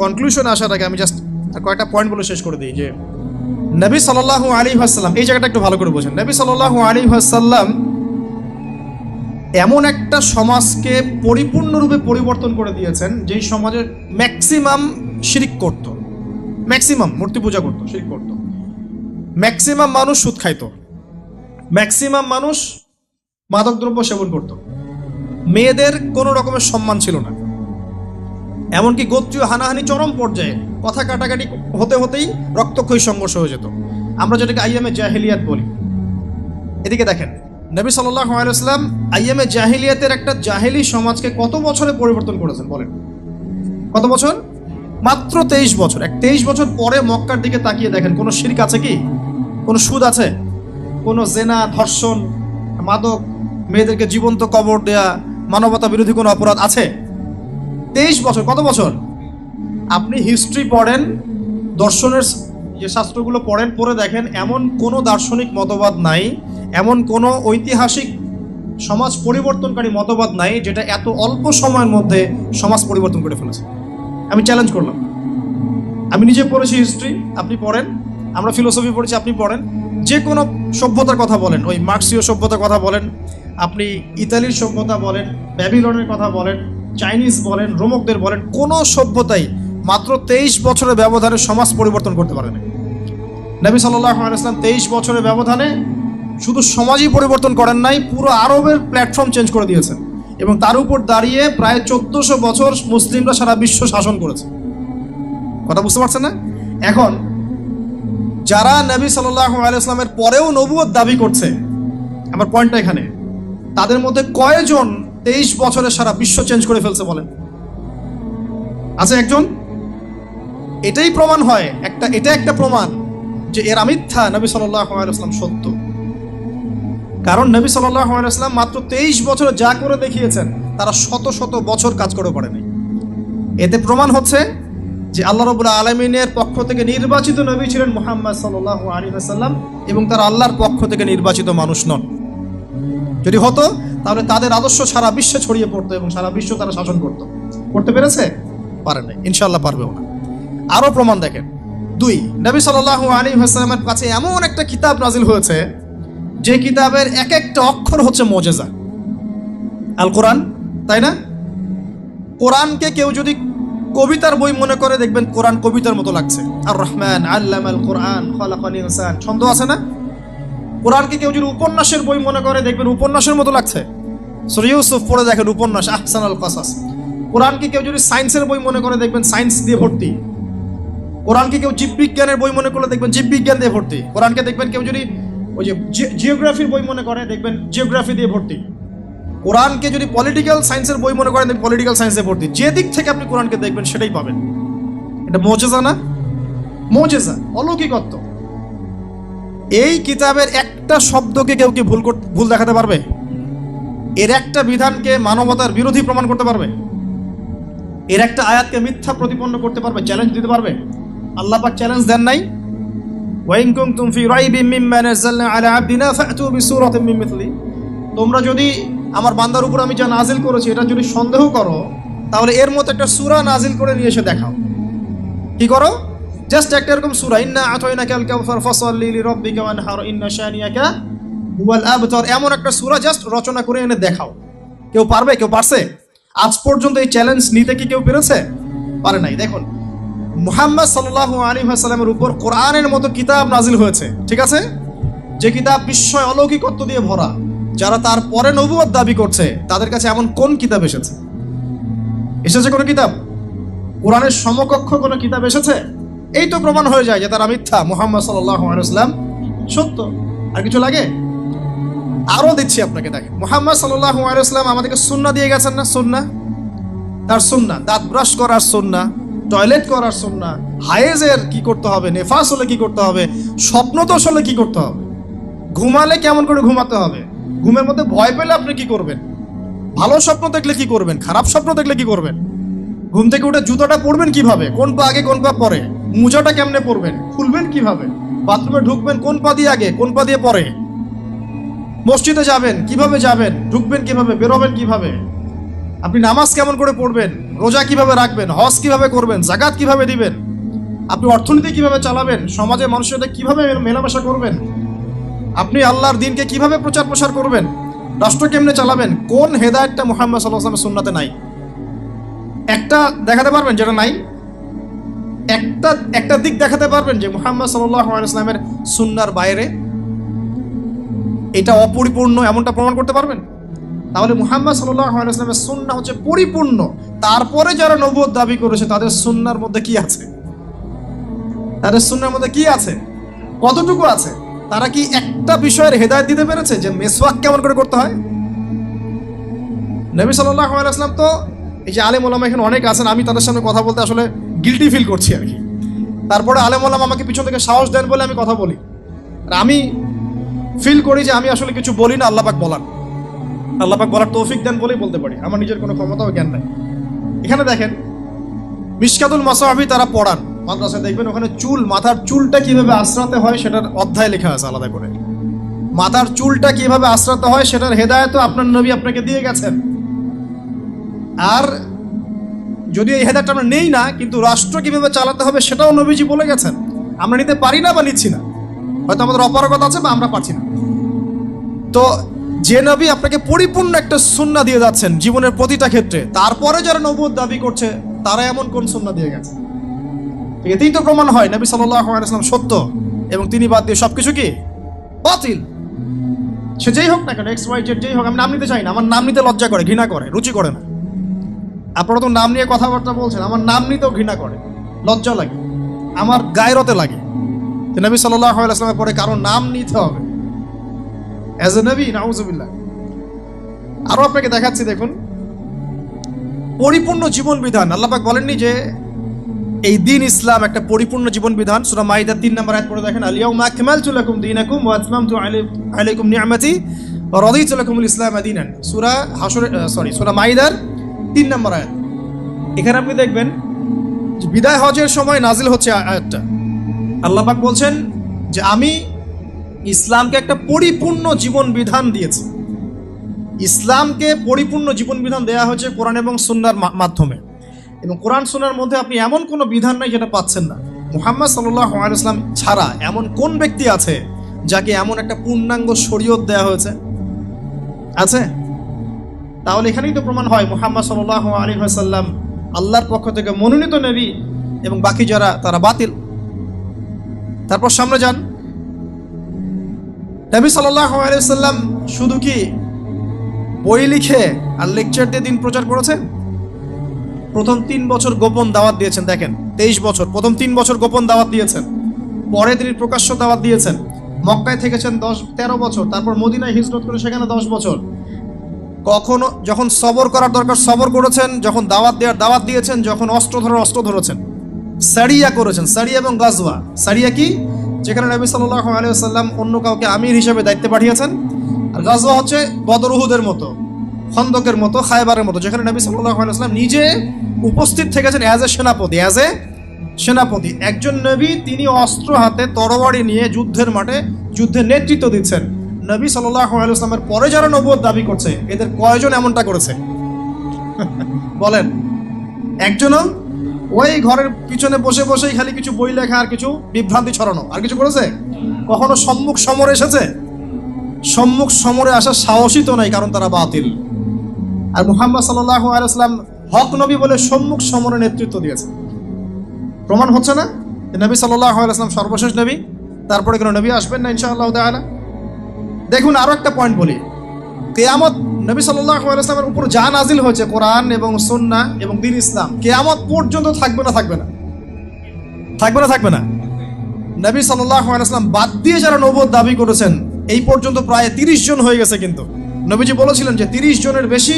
কনক্লুশন আসার আগে আমি জাস্ট কয়েকটা পয়েন্ট বলে শেষ করে দিই যে নবী সাল্লাল্লাহু আলাইহি ওয়াসাল্লাম, এই জায়গাটা একটু ভালো করে বোঝেন। নবী সাল্লাল্লাহু আলাইহি ওয়াসাল্লাম এমন একটা সমাজকে পরিপূর্ণরূপে পরিবর্তন করে দিয়েছেন যেই সমাজে ম্যাক্সিমাম শিরিক করত, ম্যাক্সিমাম মূর্তি পূজা করত, শিরিক করত, ম্যাক্সিমাম মানুষ সুদ খাইত, ম্যাক্সিমাম মানুষ মাদকদ্রব্য সেবন করত, মেয়েদের কোনো রকমের সম্মান ছিল না, এমনকি গোত্রীয় হানাহানি চরম পর্যায়ে, কথা কাটাকাটি হতে হতেই রক্তক্ষয়ী সংঘর্ষ হয়ে যেত, আমরা যেটাকে আইয়ামে জাহিলিয়াত বলি। এদিকে দেখেন নবী সাল্লাল্লাহু আলাইহি ওয়াসাল্লাম আইয়ামে জাহিলিয়াতের একটা জাহেলি সমাজকে কত বছরে পরিবর্তন করেছেন বলেন? কত বছর? মাত্র 23 বছর। 23 বছর পরে মক্কার দিকে তাকিয়ে দেখেন, কোনো শিরক আছে কি? কোনো সুদ আছে? কোনো জেনা, ধর্ষণ, মাদক, মেয়েদেরকে জীবন্ত কবর দেয়া, মানবতা বিরোধী কোনো অপরাধ আছে? 23 বছর। কত বছর? আপনি হিস্ট্রি পড়েন, দর্শনের যে শাস্ত্রগুলো পড়েন, পড়ে দেখেন এমন কোনো দার্শনিক মতবাদ নাই, এমন কোনো ঐতিহাসিক সমাজ পরিবর্তনকারী মতবাদ নাই যেটা এত অল্প সময়ের মধ্যে সমাজ পরিবর্তন করে ফেলেছে। আমি চ্যালেঞ্জ করলাম। আমি নিজে পড়েছি হিস্ট্রি, আপনি পড়েন, আমরা ফিলোসফি পড়েছি, আপনি পড়েন, যে কোনো সভ্যতার কথা বলেন, ওই মার্ক্সীয় সভ্যতার কথা বলেন, আপনি ইতালির সভ্যতা বলেন, ব্যাবিলনের কথা বলেন, চাইনিজ বলেন, রোমকদের বলেন, কোনো সভ্যতাই মাত্র 23 বছরের ব্যবধানে সমাজ পরিবর্তন করতে পারে না। নবী সাল্লাল্লাহু আলাইহি ওয়াসাল্লাম 23 বছরের ব্যবধানে শুধু সমাজই পরিবর্তন করেন নাই, পুরো আরবের প্ল্যাটফর্ম চেঞ্জ করে দিয়েছেন, এবং তার উপর দাঁড়িয়ে প্রায় 1400 বছর মুসলিমরা সারা বিশ্ব শাসন করেছে। কথা বুঝতে পারছেন না? এখন যারা নবী সাল্লাল্লাহু আলাইহি ওয়াসাল্লামের পরেও নবুয়ত দাবি করছে, আমার পয়েন্টটা এখানে, তাদের মধ্যে কয়জন 23 বছরে সারা বিশ্ব চেঞ্জ করে ফেলছে বলেন? আছে একজন? এটাই প্রমাণ হয়, এটা একটা প্রমাণ যে এরা মিথ্যা, নবী সাল্লাল্লাহু আলাইহি ওয়াসাল্লাম সত্য। কারণ নবী সাল্লাল্লাহু আলাইহি ওয়াসাল্লাম মাত্র 23 বছরে যা করে দেখিয়েছেন তারা শত শত বছর কাজ করে পারেনি। এতে প্রমাণ হচ্ছে যে আল্লাহ রাব্বুল আলামিনের পক্ষ থেকে নির্বাচিত নবী ছিলেন মুহাম্মদ সাল্লাল্লাহু আলাইহি ওয়াসাল্লাম, এবং তারা আল্লাহর পক্ষ থেকে নির্বাচিত মানুষ নন। যদি হতো তাহলে তাদের আদর্শ সারা বিশ্বে ছড়িয়ে পড়তো এবং সারা বিশ্ব তারা শাসন করতে পেরেছে? পারে নাই, ইনশাআল্লাহ পারবেও না। আরো প্রমাণ দেখেন। 2, নবী সাল্লাল্লাহু আলাইহি ওয়াসাল্লামের কাছে এমন একটা কিতাব নাজিল হয়েছে যে কিতাবের এক একটা অক্ষর হচ্ছে মুজিজা, আল কোরআন, তাই না? কোরআনকে কেউ যদি কবিতার বই মনে করে, দেখবেন কোরআন কবিতার মতো লাগছে। আর রহমান আল্লামাল কোরআন খালাকাল ইনসান, ছন্দ আছে না? কোরআনকে কেউ যদি উপন্যাসের বই মনে করে, দেখবেন উপন্যাসের মতো লাগছে। সূরা ইউসুফ পড়ে দেখেন, উপন্যাস, আহসানুল কাসাস। কোরআনকে কেউ যদি সায়েন্সের বই মনে করে, দেখবেন সায়েন্স দিয়ে ভর্তি। কোরআনকে কেউ জীববিজ্ঞানের বই মনে করলে, দেখবেন জীববিজ্ঞান দিয়ে ভর্তি। কোরআনকে দেখবেন কেউ যদি ওই যে জিওগ্রাফির বই মনে করে, দেখবেন জিওগ্রাফি দিয়ে ভর্তি। কোরআনকে যদি পলিটিক্যাল সায়েন্সের বই মনে করেন, পলিটিক্যাল সায়েন্সে ভর্তি। যে দিক থেকে আপনি কোরআনকে দেখবেন সেটাই পাবেন। এটা মুজিজা না? মুজিজা, অলৌকিকত্ব। এই কিতাবের একটা শব্দকে কেউ কি ভুল দেখাতে পারবে? এর একটা বিধানকে মানবতার বিরোধী প্রমাণ করতে পারবে? এর একটা আয়াতকে মিথ্যা প্রতিপন্ন করতে পারবে? চ্যালেঞ্জ দিতে পারবে? আল্লাহ পাক চ্যালেঞ্জ দেন নাই? ওয়া ইন কুনতুম ফি রাইবিন মিম্মা নাযালনা আলা আবদিনা ফাতু বিসূরাতিন মিন মিথলি। তোমরা যদি আমার বান্দার উপর আমি যা নাজিল করেছি এটা যদি সন্দেহ করো, তাহলে এর মতো একটা সূরা নাজিল করে নিয়ে এসে দেখাও। কি করো? জাস্ট একটা এরকম সূরা, ইন্না আতাইনাকাল কাউসার ফাসাল্লি লিরাব্বিকা ওয়ানহার ইন্না শানিয়াকা হুয়াল আবতার, এমন একটা সূরা জাস্ট রচনা করে এনে দেখাও। কেউ পারবে? কেউ পারছে? আজ পর্যন্ত এই চ্যালেঞ্জ নিতে কি কেউ পেরেছে? পারে নাই। দেখুন, মুহাম্মদ সাল্লাল্লাহু আলাইহি ওয়াসাল্লামের উপর কোরআনের মতো কিতাব নাজিল হয়েছে, ঠিক আছে? যে কিতাব বিস্ময় অলৌকিকত্ব দিয়ে ভরা। যারা তার পরে নবুয়ত দাবি করছে তাদের কাছে এমন কোন কিতাব এসেছে? এসেছে কোনো কিতাব? কোরআনের সমকক্ষ কোনো কিতাব এসেছে? এই তো প্রমাণ হয়ে যায় যে তারা মিথ্যা, মুহাম্মদ সাল্লাল্লাহু আলাইহি ওয়াসাল্লাম সত্য। আর কিছু লাগে? আরো দিচ্ছি আপনাকে, দেখেন, মুহাম্মদ সাল্লাল্লাহু আলাইহি ওয়াসাল্লাম আমাদেরকে সুন্নাহ দিয়ে গেছেন না? সুন্নাহ, তার সুন্নাহ, দাঁত ব্রাশ করার সুন্নাহ, টয়লেট করার সুন্নাহ, হায়েজের কি করতে হবে, নেফাস হলে কি করতে হবে, স্বপ্নদোষ হলে কি করতে হবে, ঘুমালে কেমন করে ঘুমাতে হবে, ঘুমের মধ্যে ভয় পেলে আপনি কি করবেন, ভালো স্বপ্ন দেখলে কি করবেন, খারাপ স্বপ্ন দেখলে কি করবেন, ঘুম থেকে উঠে জুতোটা পরবেন কিভাবে, কোন পা আগে কোন পা পরে, মোজাটা কেমনে পরবেন, খুলবেন কিভাবে, বাথরুমে ঢুকবেন কোন পা দিয়ে আগে কোন পা দিয়ে পরে, মসজিদে যাবেন কিভাবে যাবেন, ঢুকবেন কিভাবে, বেরোবেন কিভাবে, আপনি নামাজ কেমন করে পড়বেন, রোজা কিভাবে রাখবেন, হজ কিভাবে করবেন, যাকাত কিভাবে দিবেন, আপনি অর্থনীতি কিভাবে চালাবেন, সমাজে মানুষের সাথে কিভাবে মেলামেশা করবেন, আপনি আল্লাহর দ্বীনকে কিভাবে প্রচার প্রসার করবেন, রাষ্ট্র কেমনে চালাবেন, কোন হেদায়েতটা মুহাম্মদ সাল্লাল্লাহু আলাইহি ওয়াসাল্লামের সুন্নাতে নাই? একটা দেখাতে পারবেন যেটা নাই? একটা দিক দেখাতে পারবেন যে মুহাম্মদ সাল্লাল্লাহু আলাইহি ওয়াসাল্লামের সুন্নাহর বাইরে এটা অপরিপূর্ণ, এমনটা প্রমাণ করতে পারবেন? তাহলে মুহাম্মদ সাল্লাল্লাহু আলাইহি ওয়াসাল্লামের সুন্নাহ হচ্ছে পরিপূর্ণ। তারপরে যারা নবুয়ত দাবি করেছে তাদের সুন্নাহর মধ্যে কি আছে? তাদের সুন্নাহর মধ্যে কি আছে? কতটুকু আছে? তারা কি একটা বিষয়ের হেদায়েত দিতে পেরেছে যে মিসওয়াক কেমন করে করতে হয়? নবী সাল্লাল্লাহু আলাইহি ওয়াসাল্লাম তো, এই যে আলেম ওলামা এখানে অনেক আছেন, আমি তাদের সামনে কথা বলতে আসলে গিল্টি ফিল করছি আর কি। তারপরে আলেম ওলামা আমাকে পিছন থেকে সাহস দেন বলে আমি কথা বলি। আর আমি ফিল করি যে আমি আসলে কিছু বলি না, আল্লাহ পাক বলার, আল্লাহ পাক বলার তৌফিক দেন বলেই বলতে পারি, আমার নিজের কোনো ক্ষমতা ও জ্ঞান নাই। এখানে দেখেন, মিশকাতুল মাসাবি তারা পড়ান মাদ্রাসায়, দেখবেন ওখানে মাথার চুলটা কিভাবে আশ্রাতে হয় সেটার অধ্যায় লেখা আছে আলাদা করে। মাথার চুলটা কিভাবে আশ্রাতে হয় সেটার হেদায়েতও আপনার নবী আপনাকে দিয়ে গেছেন। আর যদি এই হেদায়েতটা আমরা নেই না, কিন্তু রাষ্ট্র কিভাবে চালাতে হবে সেটাও নবীজি বলে গেছেন। আমরা নিতে পারি না বা নিচ্ছি না, হয়তো আমাদের অপারগতা আছে বা আমরা পারছি না। তো যে নবী আপনাকে পরিপূর্ণ একটা সুন্নাহ দিয়ে যাচ্ছেন জীবনের প্রতিটা ক্ষেত্রে, তারপরে যারা নবুয়ত দাবি করছে তারা এমন কোন সুন্নাহ দিয়ে গেছে? এতেই তো প্রমাণ হয় নবী সাল্লাল্লাহু আলাইহি ওয়াসাল্লাম সত্য এবং তিনি বাদ দিয়ে সবকিছু কি বাতিল। সে যেই হোক না কেন, এক্স ওয়াই জেড যেই হোক, আমি নাম নিতে চাই না, আমার নাম নিতে লজ্জা করে, ঘৃণা করে, রুচি করে না। আপনারা তো নাম নিয়ে কথাবার্তা বলছেন, আমার নাম নিতেও ঘৃণা করে, লজ্জা লাগে, আমার গায়রতে লাগে যে নবী সাল্লাল্লাহু আলাইহি ওয়াসাল্লামের পরে কারো নাম নিতে হবে অ্যাজ এ নবী, নাউযুবিল্লাহ। আরো আপনাকে দেখাচ্ছি, দেখুন, পরিপূর্ণ জীবন বিধান। আল্লাহ পাক বলেননি যে এই দিন ইসলাম একটা পরিপূর্ণ জীবন বিধান? সূরা মাইদা 3 নম্বর আয়াত পড়ে দেখেন, আল-ইয়াউমা আকমালতু লাকুম দীনাকুম ওয়া আতমামতু আলাইকুম নি'মাতি ওয়া রাদিতু লাকুমুল ইসলামা দীনান। সূরা মাইদার 3 নম্বর আয়াত। এখানে আপনি দেখবেন যে বিদায় হজের সময় নাজিল হচ্ছে আয়াতটা। আল্লাহ পাক বলছেন যে আমি ইসলামকে একটা পরিপূর্ণ জীবন বিধান দিয়েছি। ইসলামকে পরিপূর্ণ জীবন বিধান দেওয়া হয়েছে কোরআন এবং সুন্নাহর মাধ্যমে। এবং কোরআন সুন্নাহর মধ্যে আপনি এমন কোনো বিধান নাই যেটা পাচ্ছেন না। মুহাম্মদ সাল্লাল্লাহু আলাইহি ওয়াসাল্লাম ছাড়া এমন কোন ব্যক্তি আছে যাকে এমন একটা পূর্ণাঙ্গ শরীয়ত দেওয়া হয়েছে? আছে? তাহলে এখানেই তো প্রমাণ হয় মুহাম্মদ সাল্লাল্লাহু আলাইহি ওয়াসাল্লাম আল্লাহর পক্ষ থেকে মনোনীত নবী এবং বাকি যারা তারা বাতিল। তারপর সামনে যান, নবী সাল্লাল্লাহু আলাইহি ওয়াসাল্লাম শুধু কি বই লিখে আর লেকচার দিয়ে দিন প্রচার করেছেন? প্রথম 3 বছর গোপন দাওয়াত দিয়েছেন। দেখেন 23 বছর, প্রথম 3 বছর গোপন দাওয়াত দিয়েছেন, পরে তিনি প্রকাশ্য দাওয়াত দিয়েছেন। মক্কায় থেকেছেন 13 বছর, তারপর মদিনায় হিজরত করে সেখানে 10 বছর। কখনো যখন সবর করার দরকার সবর করেছেন, যখন দাওয়াত দেওয়ার দাওয়াত দিয়েছেন, যখন অস্ত্র ধরার অস্ত্র ধরেছেন। সারিয়া করেছেন, সারিয়া এবং গাজওয়া। সারিয়া কি? যেখানে নবী সাল্লাল্লাহু আলাইহি ওয়াসাল্লাম অন্য কাউকে আমির হিসেবে দায়িত্বে পাঠিয়েছেন। আর গাজওয়া হচ্ছে বদর উহুদের মতো, খন্দকের মতো, খায়বারের মতো, যেখানে নবী সাল্লাল্লাহু আলাইহি ওয়াসাল্লাম নিজে উপস্থিত থেকেছেন অ্যাজ এ সেনাপতি। একজন নবী, তিনি অস্ত্র হাতে তরবারি নিয়ে যুদ্ধের মাঠে যুদ্ধের নেতৃত্ব দিচ্ছেন। নবী সাল্লাল্লাহু আলাইহি ওয়াসাল্লামের পরে যারা নবুয়ত দাবি করছে, এদের কয়জন এমনটা করেছে? বলেন, একজনও? ওই ঘরের পিছনে বসে বসেই খালি কিছু বই লেখা আর কিছু বিভ্রান্তি ছড়ানো, আর কিছু করেছে? কখনো সম্মুখ সমরে এসেছে? সম্মুখ সমরে আসার সাহসই তো নাই, কারণ তারা বাতিল। আর মুহাম্মদ সাল্লাল্লাহু আলাইহি ওয়াসাল্লাম হক নবী বলে সম্মুখ সমরে নেতৃত্ব দিয়েছে। প্রমাণ হচ্ছে না যে নবী সাল্লাল্লাহু আলাইহি ওয়াসাল্লাম সর্বশেষ নবী? তারপরে কোনো নবী আসবেন না ইনশাআল্লাহ তাআলা। দেখুন আরো একটা পয়েন্ট বলি, কিয়ামত নবী সাল্লাল্লাহু আলাইহি ওয়াসাল্লামের উপর যা নাজিল হয়েছে কোরআন এবং সুন্নাহ এবং দ্বীন ইসলাম, কিয়ামত পর্যন্ত থাকবে না? থাকবে না? নবী সাল্লাল্লাহু আলাইহি ওয়াসাল্লাম বাদ দিয়ে যারা নবুয়ত দাবি করেছেন, এই পর্যন্ত প্রায় 30 জন হয়ে গেছে। কিন্তু নবীজি বলেছিলেন যে 30 জনের বেশি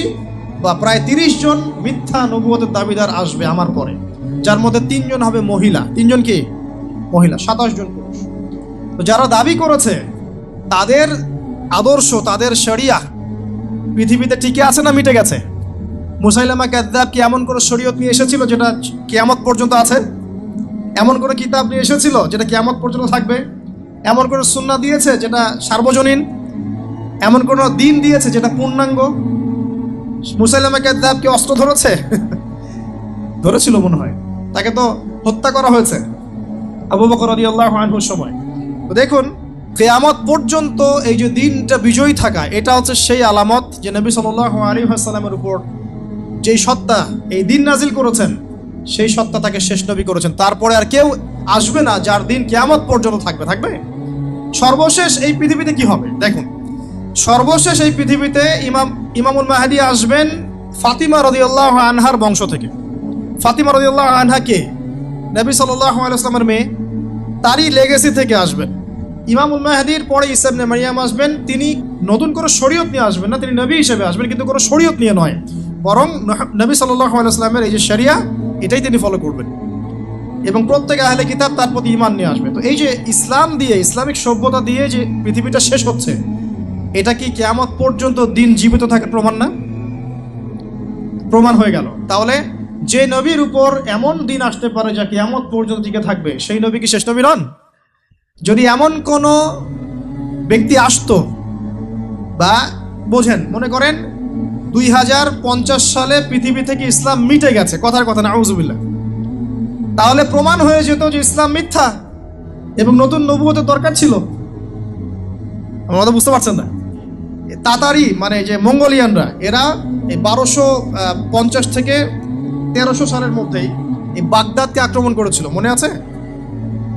বা প্রায় 30 জন মিথ্যা নবুয়তের দাবিদার আসবে আমার পরে, যার মধ্যে 3 জন হবে মহিলা। 3 জন কি? মহিলা। 27 জন পুরুষ। তো যারা দাবি করেছে তাদের আদর্শ, তাদের শরিয়া পৃথিবীতে টিকে আছে না মিটে গেছে? মুসাইলামা কাযযাব কি এমন কোনো শরীয়ত নিয়ে এসেছিল যেটা কিয়ামত পর্যন্ত আছে? এমন কোনো কিতাব নিয়ে এসেছিল যেটা কিয়ামত পর্যন্ত থাকবে? এমন কোনো সুন্নাহ দিয়েছে যেটা সার্বজনীন? এমন কোনো দিন দিয়েছে যেটা পূর্ণাঙ্গ? মুসাইলামা কাযযাব কি অস্ত্র ধরেছে? ধরেছিল মনে হয়, তাকে তো হত্যা করা হয়েছে আবু বকর রাদিয়াল্লাহু আনহুর সময়। তো দেখুন, কিয়ামত পর্যন্ত এই যে দিনটা বিজয়ী থাকা, এটা হচ্ছে সেই আলামত যে নবী সাল্লাল্লাহু আলাইহি ওয়াসাল্লামের উপর যেই সত্তা এই দিন নাজিল করেছেন, সেই সত্তা তাকে শেষ নবী করেছেন। তারপরে আর কেউ আসবে না যার দিন কিয়ামত পর্যন্ত থাকবে। সর্বশেষ এই পৃথিবীতে কি হবে দেখুন, সর্বশেষ এই পৃথিবীতে ইমামুল মাহদী আসবেন ফাতিমা রাদিয়াল্লাহু আনহার বংশ থেকে। ফাতিমা রাদিয়াল্লাহু আনহা কে? নবী সাল্লাল্লাহু আলাইহি ওয়াসাল্লামের মেয়ে, তারই লেগেসি থেকে আসবেন। ইমামুল মাহদীর পরে ঈসা ইবনে মারইয়াম আসবেন। তিনি নতুন করে শরীয়ত নিয়ে আসবেন না, তিনি নবী হিসেবে আসবেন, কিন্তু কোনো শরীয়ত নিয়ে নয়, বরং নবী সাল্লাল্লাহু আলাইহি ওয়াসাল্লামের এই যে শরিয়া, এটাই তিনি ফলো করবেন এবং প্রত্যেক আহলে কিতাব তার প্রতি ঈমান নিয়ে আসবে। তো এই যে ইসলাম দিয়ে, ইসলামিক সভ্যতা দিয়ে যে পৃথিবীটা শেষ হচ্ছে, এটা কি কিয়ামত পর্যন্ত দিন জীবিত থাকার প্রমাণ না? প্রমাণ হয়ে গেল। তাহলে যে নবীর উপর এমন দিন আসতে পারে যা কিয়ামত পর্যন্ত টিকে থাকবে, সেই নবী কি শেষ নবী নন? যদি এমন কোনো ব্যক্তি আসতো, বা বোঝেন, মনে করেন 2050 সালে পৃথিবী থেকে ইসলাম মিটে গেছে, কথার কথা নাউযুবিল্লাহ, তাহলে প্রমাণ হয়ে যেত যে ইসলাম মিথ্যা এবং নতুন নবুয়তের দরকার ছিল। আপনারা বুঝতে পারছেন না? তাতারি মানে যে মঙ্গোলিয়ানরা, এরা এই 1250 থেকে 1300 সালের মধ্যেই এই বাগদাদকে আক্রমণ করেছিল, মনে আছে?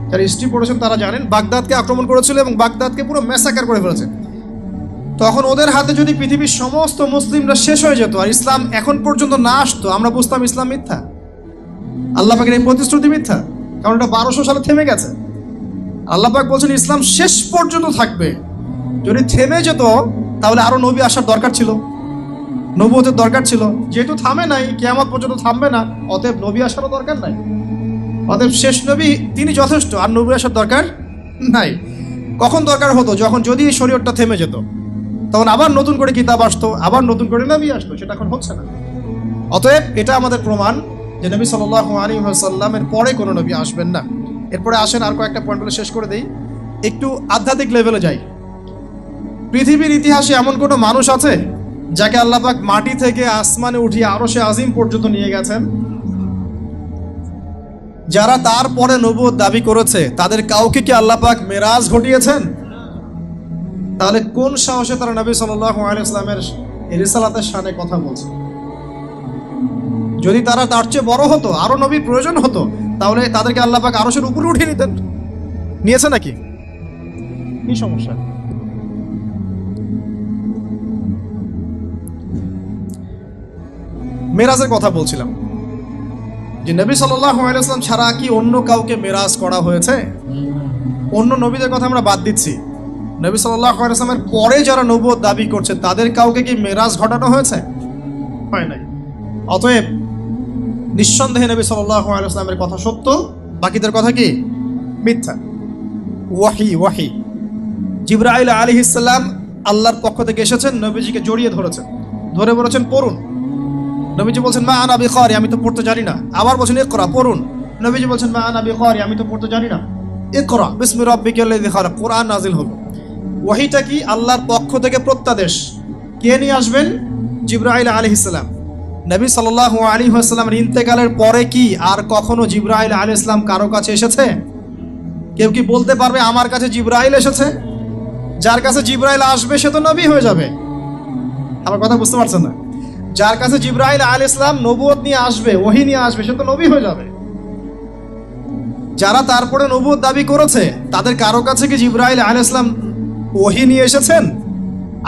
যারা হিস্ট্রি পড়েছেন তারা জানেন, বাগদাদকে আক্রমণ করেছিল এবং বাগদাদকে পুরো ম্যাসাকার করে ফেলেছে। তখন ওদের হাতে যদি পৃথিবীর সমস্ত মুসলিমরা শেষ হয়ে যেত আর ইসলাম এখন পর্যন্ত না আসতো, আমরা বুঝতাম ইসলাম মিথ্যা। আল্লাহ পাকের এই প্রতিশ্রুতি মিথ্যা, কারণ এটা 1200 সালে থেমে গেছে। আল্লাহ পাক বলছেন ইসলাম শেষ পর্যন্ত থাকবে। যদি থেমে যেত তাহলে আরো নবী আসার দরকার ছিল, নবুয়তের দরকার ছিল। যেহেতু থামে নাই, কিয়ামত পর্যন্ত থামবে না, অতএব নবী আসারও দরকার নাই। অতএব শেষ নবী তিনি যথেষ্ট, আর নবী আসার দরকার নাই। কখন দরকার হতো? যখন যদি এই শরীয়তটা থেমে যেত, তখন আবার নতুন করে কিতাব আসতো, আবার নতুন করে নবী আসতো। সেটা এখন হচ্ছে না। অতএব এটা আমাদের প্রমাণ যে নবী সাল্লাল্লাহু আলাইহি ওয়াসাল্লামের পরে কোনো নবী আসবেন না। এরপরে আসেন আর কয়েকটা পয়েন্ট বলে শেষ করে দেই, একটু আধ্যাত্মিক লেভেলে যাই। পৃথিবীর ইতিহাসে এমন কোনো মানুষ আছে যাকে আল্লাহ পাক মাটি থেকে আসমানে উঠিয়ে আরশে আজিম পর্যন্ত নিয়ে গেছেন? যারা তারপরে নবুয়ত দাবি করেছে তাদের কাউকে কি আল্লাহ পাক মেরাজ ঘটিয়েছেন? তাহলে কোন সাহসে তারা নবী সাল্লাল্লাহু আলাইহি ওয়াসাল্লামের রিসালাতের শানে কথা বলছে? যদি তারা তার চেয়ে বড় হতো, আরো নবীর প্রয়োজন হতো, তাহলে তাদেরকে আল্লাহ পাক আরশের উপরে উঠিয়ে নিতেন। নিয়েছে নাকি? কি সমস্যা? মেরাজের কথা বলছিলাম যে নবী সাল্লাল্লাহু আলাইহি ওয়াসাল্লাম ছাড়া কি অন্য কাউকে মেরাজ করা হয়েছে? অন্য নবীদের কথা আমরা বাদ দিচ্ছি, নবী সাল্লাল্লাহু আলাইহি ওয়াসাল্লামের পরে যারা নবুয়ত দাবি করছে তাদের কাউকে কি মেরাজ ঘটানো হয়েছে? হয় নাই। অতএব নিঃসন্দেহে নবী সাল্লাল্লাহু আলাইহি ওয়াসাল্লামের কথা সত্য, বাকিদের কথা কি মিথ্যা। ওয়াহি জিবরাইল আলাইহিস সালাম আল্লাহর পক্ষ থেকে এসেছেন, নবীজিকে জড়িয়ে ধরেছেন, ধরে বলেছেন পড়ুন। নবীজি বলছেন মা আনা বিকারি, আমি তো পড়তে জানি না। আবার বলছেন ইকরা, পড়ুন। নবীজি বলছেন মা আনা বিকারি, আমি তো পড়তে জানি না। ইকরা বিসমি রাব্বিকাল্লাযী খালাক, কোরআন নাজিল হলো। ওয়াহিটা কি? আল্লাহর পক্ষ থেকে প্রত্যাদেশ। কে নিয়ে আসবেন? জিবরাইল আলাইহিস সালাম। নবী সাল্লাল্লাহু আলাইহি ওয়াসাল্লামের ইন্তেকালের পরে কি আর কখনো জিবরাইল আলাইহিস সালাম কারো কাছে এসেছে? কেউ কি বলতে পারবে আমার কাছে জিবরাইল এসেছে? যার কাছে জিবরাইল আসবে সে তো নবী হয়ে যাবে। আমার কথা বুঝতে পারছেন না? যার কাছে জিবরাইল আলাইহিস সালাম নবুয়ত নিয়ে আসবে, ওহী নিয়ে আসবে, সে তো নবী হয়ে যাবে। যারা তারপরে নবুয়ত দাবি করেছে তাদের কারো কাছে কি জিবরাইল আলাইহিস সালাম ওহী নিয়ে এসেছেন?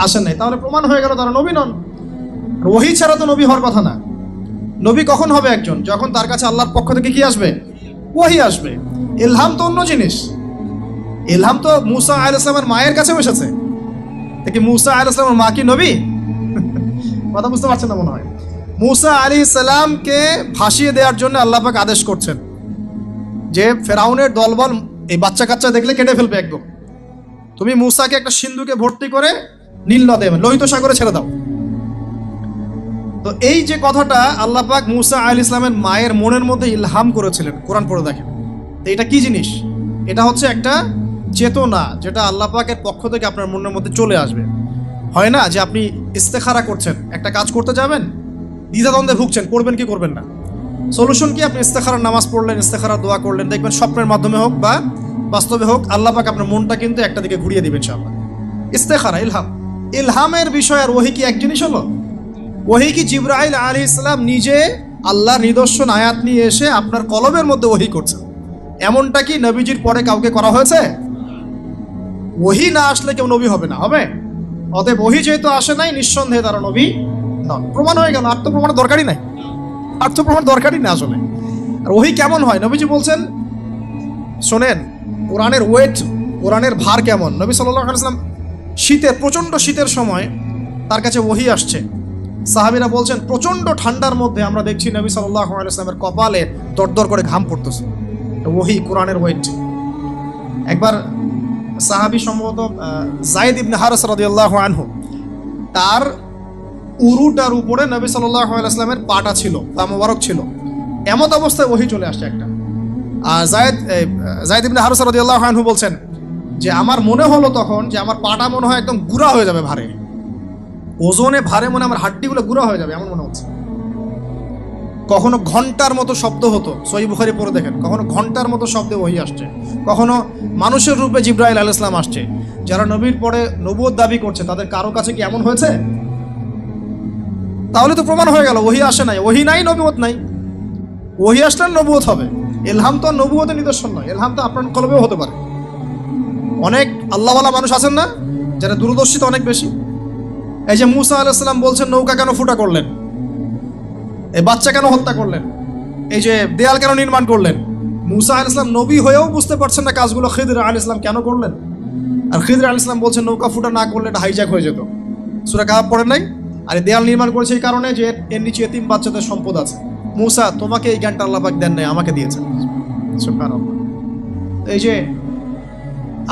আসেন নাই। তাহলে প্রমাণ হয়ে গেল তারা নবী নন। ওহী ছাড়া তো নবী হওয়ার কথা না। নবী কখন হবে একজন? যখন তার কাছে আল্লাহর পক্ষ থেকে কি আসবে? ওহী আসবে। ইলহাম তো অন্য জিনিস। ইলহাম তো মূসা আলাইহিস সালামের মায়ের কাছেও এসেছে। দেখি মূসা আলাইহিস সালামের মা কি নবী? কথা বুঝতে পারছেন না মনে হয়। মূসা আলাইহিস সালামকে ভাসিয়ে দেওয়ার জন্য আল্লাহ পাক আদেশ করছেন যে ফেরাউনের দলবল এই বাচ্চা কাচ্চা দেখলে কেটে ফেলবে একদম। তুমি মূসাকে একটা সিন্ধুকে ভর্তি করে নীল নদে, লোহিত সাগরে ছেড়ে দাও। তো এই যে কথাটা আল্লাহ পাক মূসা আলাইহিস সালামের মায়ের মনের মধ্যে ইলহাম করেছিলেন, কোরআন পড়ে দেখেন। তো এটা কি জিনিস? এটা হচ্ছে একটা চেতনা যেটা আল্লাহ পাকের পক্ষ থেকে আপনার মনের মধ্যে চলে আসবে। হয় না যে আপনি ইস্তেখারা করছেন, একটা কাজ করতে যাবেন, দ্বিধাদ্বন্দ্বে ভুগছেন, করবেন কি করবেন না। সলিউশন কি? আপনি ইস্তেখারার নামাজ পড়লেন, ইস্তেখারা দোয়া করলেন, দেখবেন স্বপ্নের মাধ্যমে হোক বা বাস্তবে হোক আল্লাহ পাক আপনার মনটা কিন্তু একটা দিকে ঘুরিয়ে দিবেন ইনশাআল্লাহ। ইস্তেখারা, ইলহাম। ইলহামের বিষয় আর ওহী কি এক জিনিস হলো? ওহী কি জিবরাইল আলাইহিস সালাম নিজে আল্লাহর নিদর্শন আয়াত নিয়ে এসে আপনার কলবের মধ্যে ওহী করছেন? এমনটা কি নবীজির পরে কাউকে করা হয়েছে? ওহী না আসলে কেউ নবী হবে না, হবে? অতএব ওহী যেহেতু আসে নাই, নিঃসন্দেহে তারা নবী নন। প্রমাণ হয়ে গেল। আত্মপ্রমাণের দরকারই নাই, আত্মপ্রমাণ দরকারই না আসলে। আর ওহী কেমন হয়? নবীজি বলছেন, শোনেন কোরআনের ওয়েট, কোরআনের ভার কেমন। নবী সাল্লাল্লাহু আলাইহি ওয়াসাল্লাম শীতের, প্রচণ্ড শীতের সময় তার কাছে ওহী আসছে। সাহাবীরা বলছেন প্রচণ্ড ঠান্ডার মধ্যে আমরা দেখছি নবী সাল্লাল্লাহু আলাইহি ওয়াসাল্লামের কপালে দরদর করে ঘাম পড়তেছে। ওহী, কোরআনের ওয়েট। একবার সাহাবী সম্ভবত যায়েদ ইবনে হারেস রাদিয়াল্লাহু আনহু, তার উরুটার উপরে নবী সাল্লাল্লাহু আলাইহি ওয়াসাল্লামের পাটা ছিল, পা মোবারক ছিল। এমত অবস্থায় ওহী চলে আসছে একটা। আর যায়েদ ইবনে হারেস রাদিয়াল্লাহু আনহু বলছেন যে আমার মনে হলো তখন যে আমার পাটা মনে হয় একদম গুঁড়া হয়ে যাবে ভারে, ওজনে ভারে, মনে আমার হাড্ডিগুলো গুঁড়া হয়ে যাবে এমন মনে হচ্ছে। কখনো ঘন্টার মতো শব্দ হতো, সহিহ বুখারী পড়ে দেখেন, কখনো ঘন্টার মতো শব্দে ওহী আসছে, কখনো মানুষের রূপে জিবরাইল আলাইহিস সালাম আসছে। যারা নবীর পরে নবুয়ত দাবি করছে তাদের কারো কাছে কি এমন হয়েছে? তাহলে তো প্রমাণ হয়ে গেল ওহী আসে নাই। ওহী নাই, নবুয়ত নাই। ওহী আসলে নবুয়ত হবে। ইলহাম তো নবুয়তের নিদর্শন নয়। ইলহাম তো আপনার কলবেও হতে পারে। অনেক আল্লাহওয়ালা মানুষ আছেন না, যারা দূরদর্শিতা অনেক বেশি। এই যে মূসা আলাইহিস সালাম বলছেন নৌকা কেন ফুটা করলেন, এই বাচ্চা কেন হত্যা করলেন, এই যে দেয়াল কেন নির্মাণ করলেন? মূসা আলাইহিস সালাম নবী হয়েও বুঝতে পারছেন না কাজগুলো খিদর আলাইহিস সালাম কেন করলেন। আর খিদর আলাইহিস সালাম বলছেন নৌকা ফুটা না করলে এটা হাইজ্যাক হয়ে যেত। সূরা কাহাফ পড়েন নাই? আর এই দেয়াল নির্মাণ করেছে এই কারণে যে এর নিচে এতিম বাচ্চাদের সম্পদ আছে। মূসা, তোমাকে এই জ্ঞানটা আল্লাহ পাক দেন নাই, আমাকে দিয়েছেন। সুবহানাল্লাহ। এই যে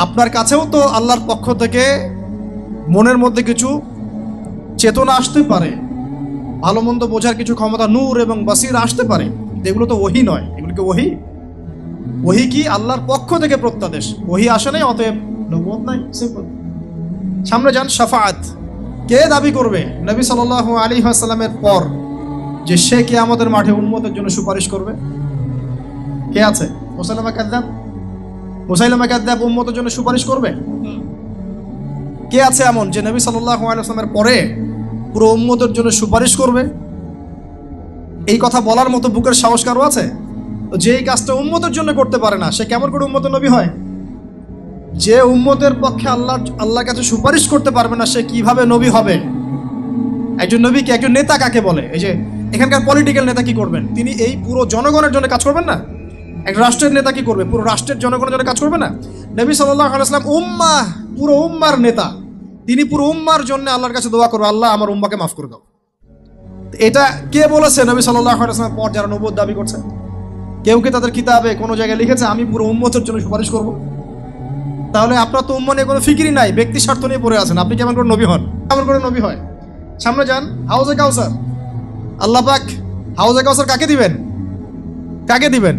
আপনার কাছেও তো আল্লাহর পক্ষ থেকে মনের মধ্যে কিছু চেতনা আসতে পারে, ভালো মন্দ বোঝার কিছু ক্ষমতা, নূর এবং বাসির আসতে পারে। এগুলো তো ওহী নয়। এগুলো কি ওহী? ওহী কি আল্লাহর পক্ষ থেকে প্রত্যাদেশ। ওহী আসে নাই, অতএব নবুয়ত নাই। সিম্পল। সামনে যান। শাফাআত কে দাবি করবে নবী সাল্লাল্লাহু আলাইহি ওয়াসাল্লামের পর যে সে কিয়ামতের মাঠে উম্মতের জন্য সুপারিশ করবে? কে আছে? মুসাইলামা কাযযাব। মুসাইলামা কাযযাব উম্মতের জন্য সুপারিশ করবে? কে আছে এমন যে নবী সাল্লাল্লাহু আলাইহি ওয়াসাল্লামের পরে পুরো উম্মতের জন্য সুপারিশ করবে? এই কথা বলার মতো বুকের সাহস কারো আছে? তো যে এই কাজটা উম্মতের জন্য করতে পারে না, সে কেমন করে উম্মতের নবী হয়? যে উম্মতের পক্ষে আল্লাহর কাছে সুপারিশ করতে পারবে না, সে কিভাবে নবী হবে? একজন নবীকে, একজন নেতা কাকে বলে? এই যে এখানকার পলিটিক্যাল নেতা কি করবেন? তিনি এই পুরো জনগণের জন্য কাজ করবেন না? এক রাষ্ট্রের নেতা কি করবে? পুরো রাষ্ট্রের জনগণের জন্য কাজ করবে না? নবী সাল্লাল্লাহু আলাইহি ওয়াসাল্লাম উম্মাহ, পুরো উম্মার নেতা। তিনি পুরো উম্মার জন্য আল্লাহর কাছে দোয়া করবে, আল্লাহ আমার উম্মাকে মাফ করে দাও। এটা কে বলেছে? নবী সাল্লাল্লাহু আলাইহি ওয়াসাল্লামের পর যারা নবুয়ত দাবি করছে। কেউ কি তাদের কিতাবে কোনো জায়গায় লিখেছে আমি পুরো উম্মতের জন্য সুপারিশ করব? তাহলে আপনার তো উম্মত নিয়ে কোনো ফিকিরই নাই, ব্যক্তি স্বার্থ নিয়ে পড়ে আছেন। আপনি কেমন করে নবী হন? কেমন করে নবী হয়? সামনে যান, হাউজে কাউসার। আল্লাহ পাক হাউজে কাউসার কাকে দিবেন? কাকে দিবেন?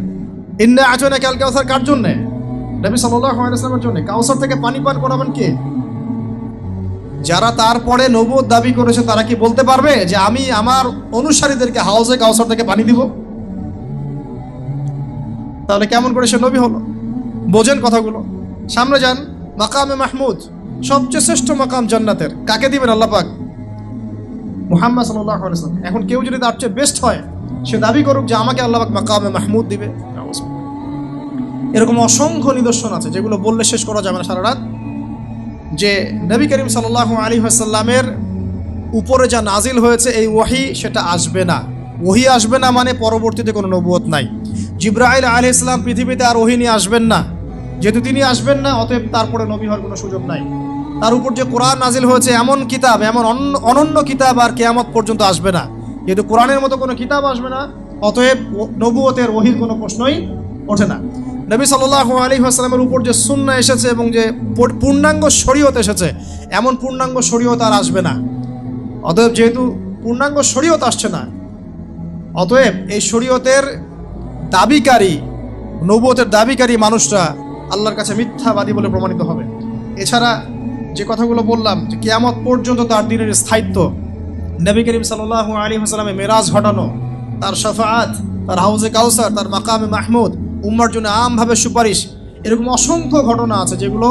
ইন্না আ'তাইনাকা আল কাউসার কার জন্য? নবী সাল্লাল্লাহু আলাইহি ওয়াসাল্লামের জন্য। কাউসার থেকে পানি পান করাবেন কে? যারা তারপরে নবুয়ত দাবি করেছে তারা কি বলতে পারবে যে আমি আমার অনুসারীদেরকে হাউজে কাউসার থেকে পানি দিব? তাহলে কেমন করে সে নবী হলো? বোঝেন কথাগুলো। সামনে যান, মাকামে মাহমুদ, সবচেয়ে শ্রেষ্ঠ মাকাম জান্নাতের, কাকে দিবেন আল্লাহ পাক? মুহাম্মদ সাল্লাল্লাহু আলাইহি ওয়াসাল্লাম। এখন কেউ যদি তার চেয়ে বেস্ট হয়, সে দাবি করুক যে আমাকে আল্লাহ পাক মাকামে মাহমুদ দিবে। এরকম অসংখ্য নিদর্শন আছে যেগুলো বললে শেষ করা যাবে না সারা রাত। যে নবী করিম সাল্লাল্লাহু আলাইহি ওয়াসাল্লামের উপরে যা নাজিল হয়েছে এই ওহী, সেটা আসবে না। ওহী আসবে না মানে পরবর্তীতে কোনো নবুয়ত নাই। জিবরাইল আলাইহিস সালাম পৃথিবীতে আর ওহী নিয়ে আসবেন না। যেহেতু তিনি আসবেন না, অতএব তারপরে নবী হওয়ার কোনো সুযোগ নাই। তার উপর যে কোরআন নাজিল হয়েছে, এমন কিতাব, এমন অনন্য কিতাব আর কিয়ামত পর্যন্ত আসবে না। যেহেতু কোরআনের মতো কোনো কিতাব আসবে না, অতএব নবুয়তের ওহীর কোনো প্রশ্নই ওঠে না। নবী সাল্লাল্লাহু আলাইহি ওয়াসাল্লামের উপর যে সুন্নাহ এসেছে এবং যে পূর্ণাঙ্গ শরীয়ত এসেছে, এমন পূর্ণাঙ্গ শরীয়ত আর আসবে না। অতএব যেহেতু পূর্ণাঙ্গ শরীয়ত আসছে না, অতএব এই শরীয়তের দাবিকারী, নবুয়তের দাবিকারী মানুষরা আল্লাহর কাছে মিথ্যাবাদী বলে প্রমাণিত হবে। এছাড়া যে কথাগুলো বললাম যে কিয়ামত পর্যন্ত তার দিনের স্থায়িত্ব, নবী করিম সাল্লাল্লাহু আলাইহি ওয়াসাল্লামের মেরাজ ঘটানো, তার শাফাআত, তার হাউজে কাউসার, তার মাকামে মাহমুদ, উম্মার জন্য আমভাবে সুপারিশ, এরকম অসংখ্য ঘটনা আছে যেগুলো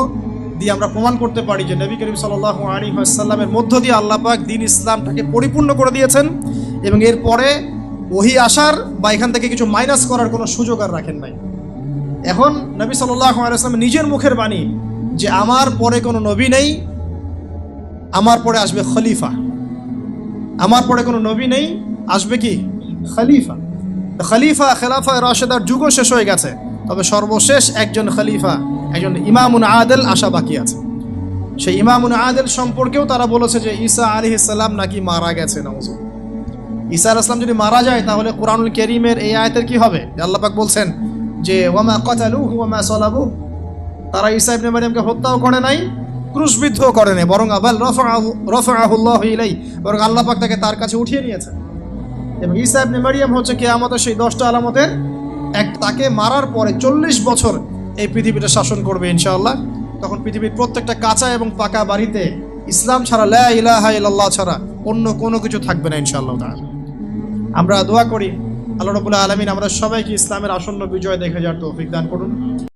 দিয়ে আমরা প্রমাণ করতে পারি যে নবী করিম সাল্লাল্লাহু আলাইহি ওয়াসাল্লামের মধ্য দিয়ে আল্লাহ পাক দ্বীন ইসলামটাকে পরিপূর্ণ করে দিয়েছেন এবং এরপরে ওহী আসার বা এখান থেকে কিছু মাইনাস করার কোনো সুযোগ আর রাখেন নাই। এখন নবী সাল্লাল্লাহু আলাইহি ওয়াসাল্লাম নিজের মুখের বাণী যে আমার পরে কোনো নবী নেই, আমার পরে আসবে খলিফা। আমার পরে কোনো নবী নেই, আসবে কি? খলিফা। খলিফা, খেলাফা রাশেদার যুগও শেষ হয়ে গেছে, তবে সর্বশেষ একজন খলিফা, একজন ইমামুন আদেল আসা বাকি আছে। সেই ইমামুন আদেল সম্পর্কেও তারা বলেছে যে ঈসা আলাইহিস সালাম নাকি মারা গেছে। নাউজুবিল্লাহ। ঈসা আলাইহিস সালাম যদি মারা যায় তাহলে কোরআনুল কারীমের এই আয়াতের কি হবে? আল্লাহ পাক বলছেন যে ওয়ামা কাতালুহু ওয়ামা সালাবুহু, তারা ঈসা ইবনে মারইয়ামকে হত্যাও করে নাই, ক্রুশবিদ্ধও করে নাই, বরং আবাল রাফাআহুল্লাহু ইলাইহি, বরং আল্লাহ পাক তাকে তার কাছে উঠিয়ে নিয়েছেন। এবং ঈসা ইবনে মারইয়াম হচ্ছে কিয়ামতের সেই 10টা আলামতের এক। তাকে মারার পরে 40 বছর এই পৃথিবীটা শাসন করবে ইনশাআল্লাহ। তখন পৃথিবীর প্রত্যেকটা কাঁচা এবং পাকা বাড়িতে ইসলাম ছাড়া, লা ইলাহা ইল্লাল্লাহ ছাড়া অন্য কোনো কিছু থাকবে না ইনশাআল্লাহ তাআলা। আমরা দোয়া করি আল্লাহ রাব্বুল আলামিন আমরা সবাইকে ইসলামের আসন্ন বিজয় দেখে যাওয়ার তৌফিক দান করুন।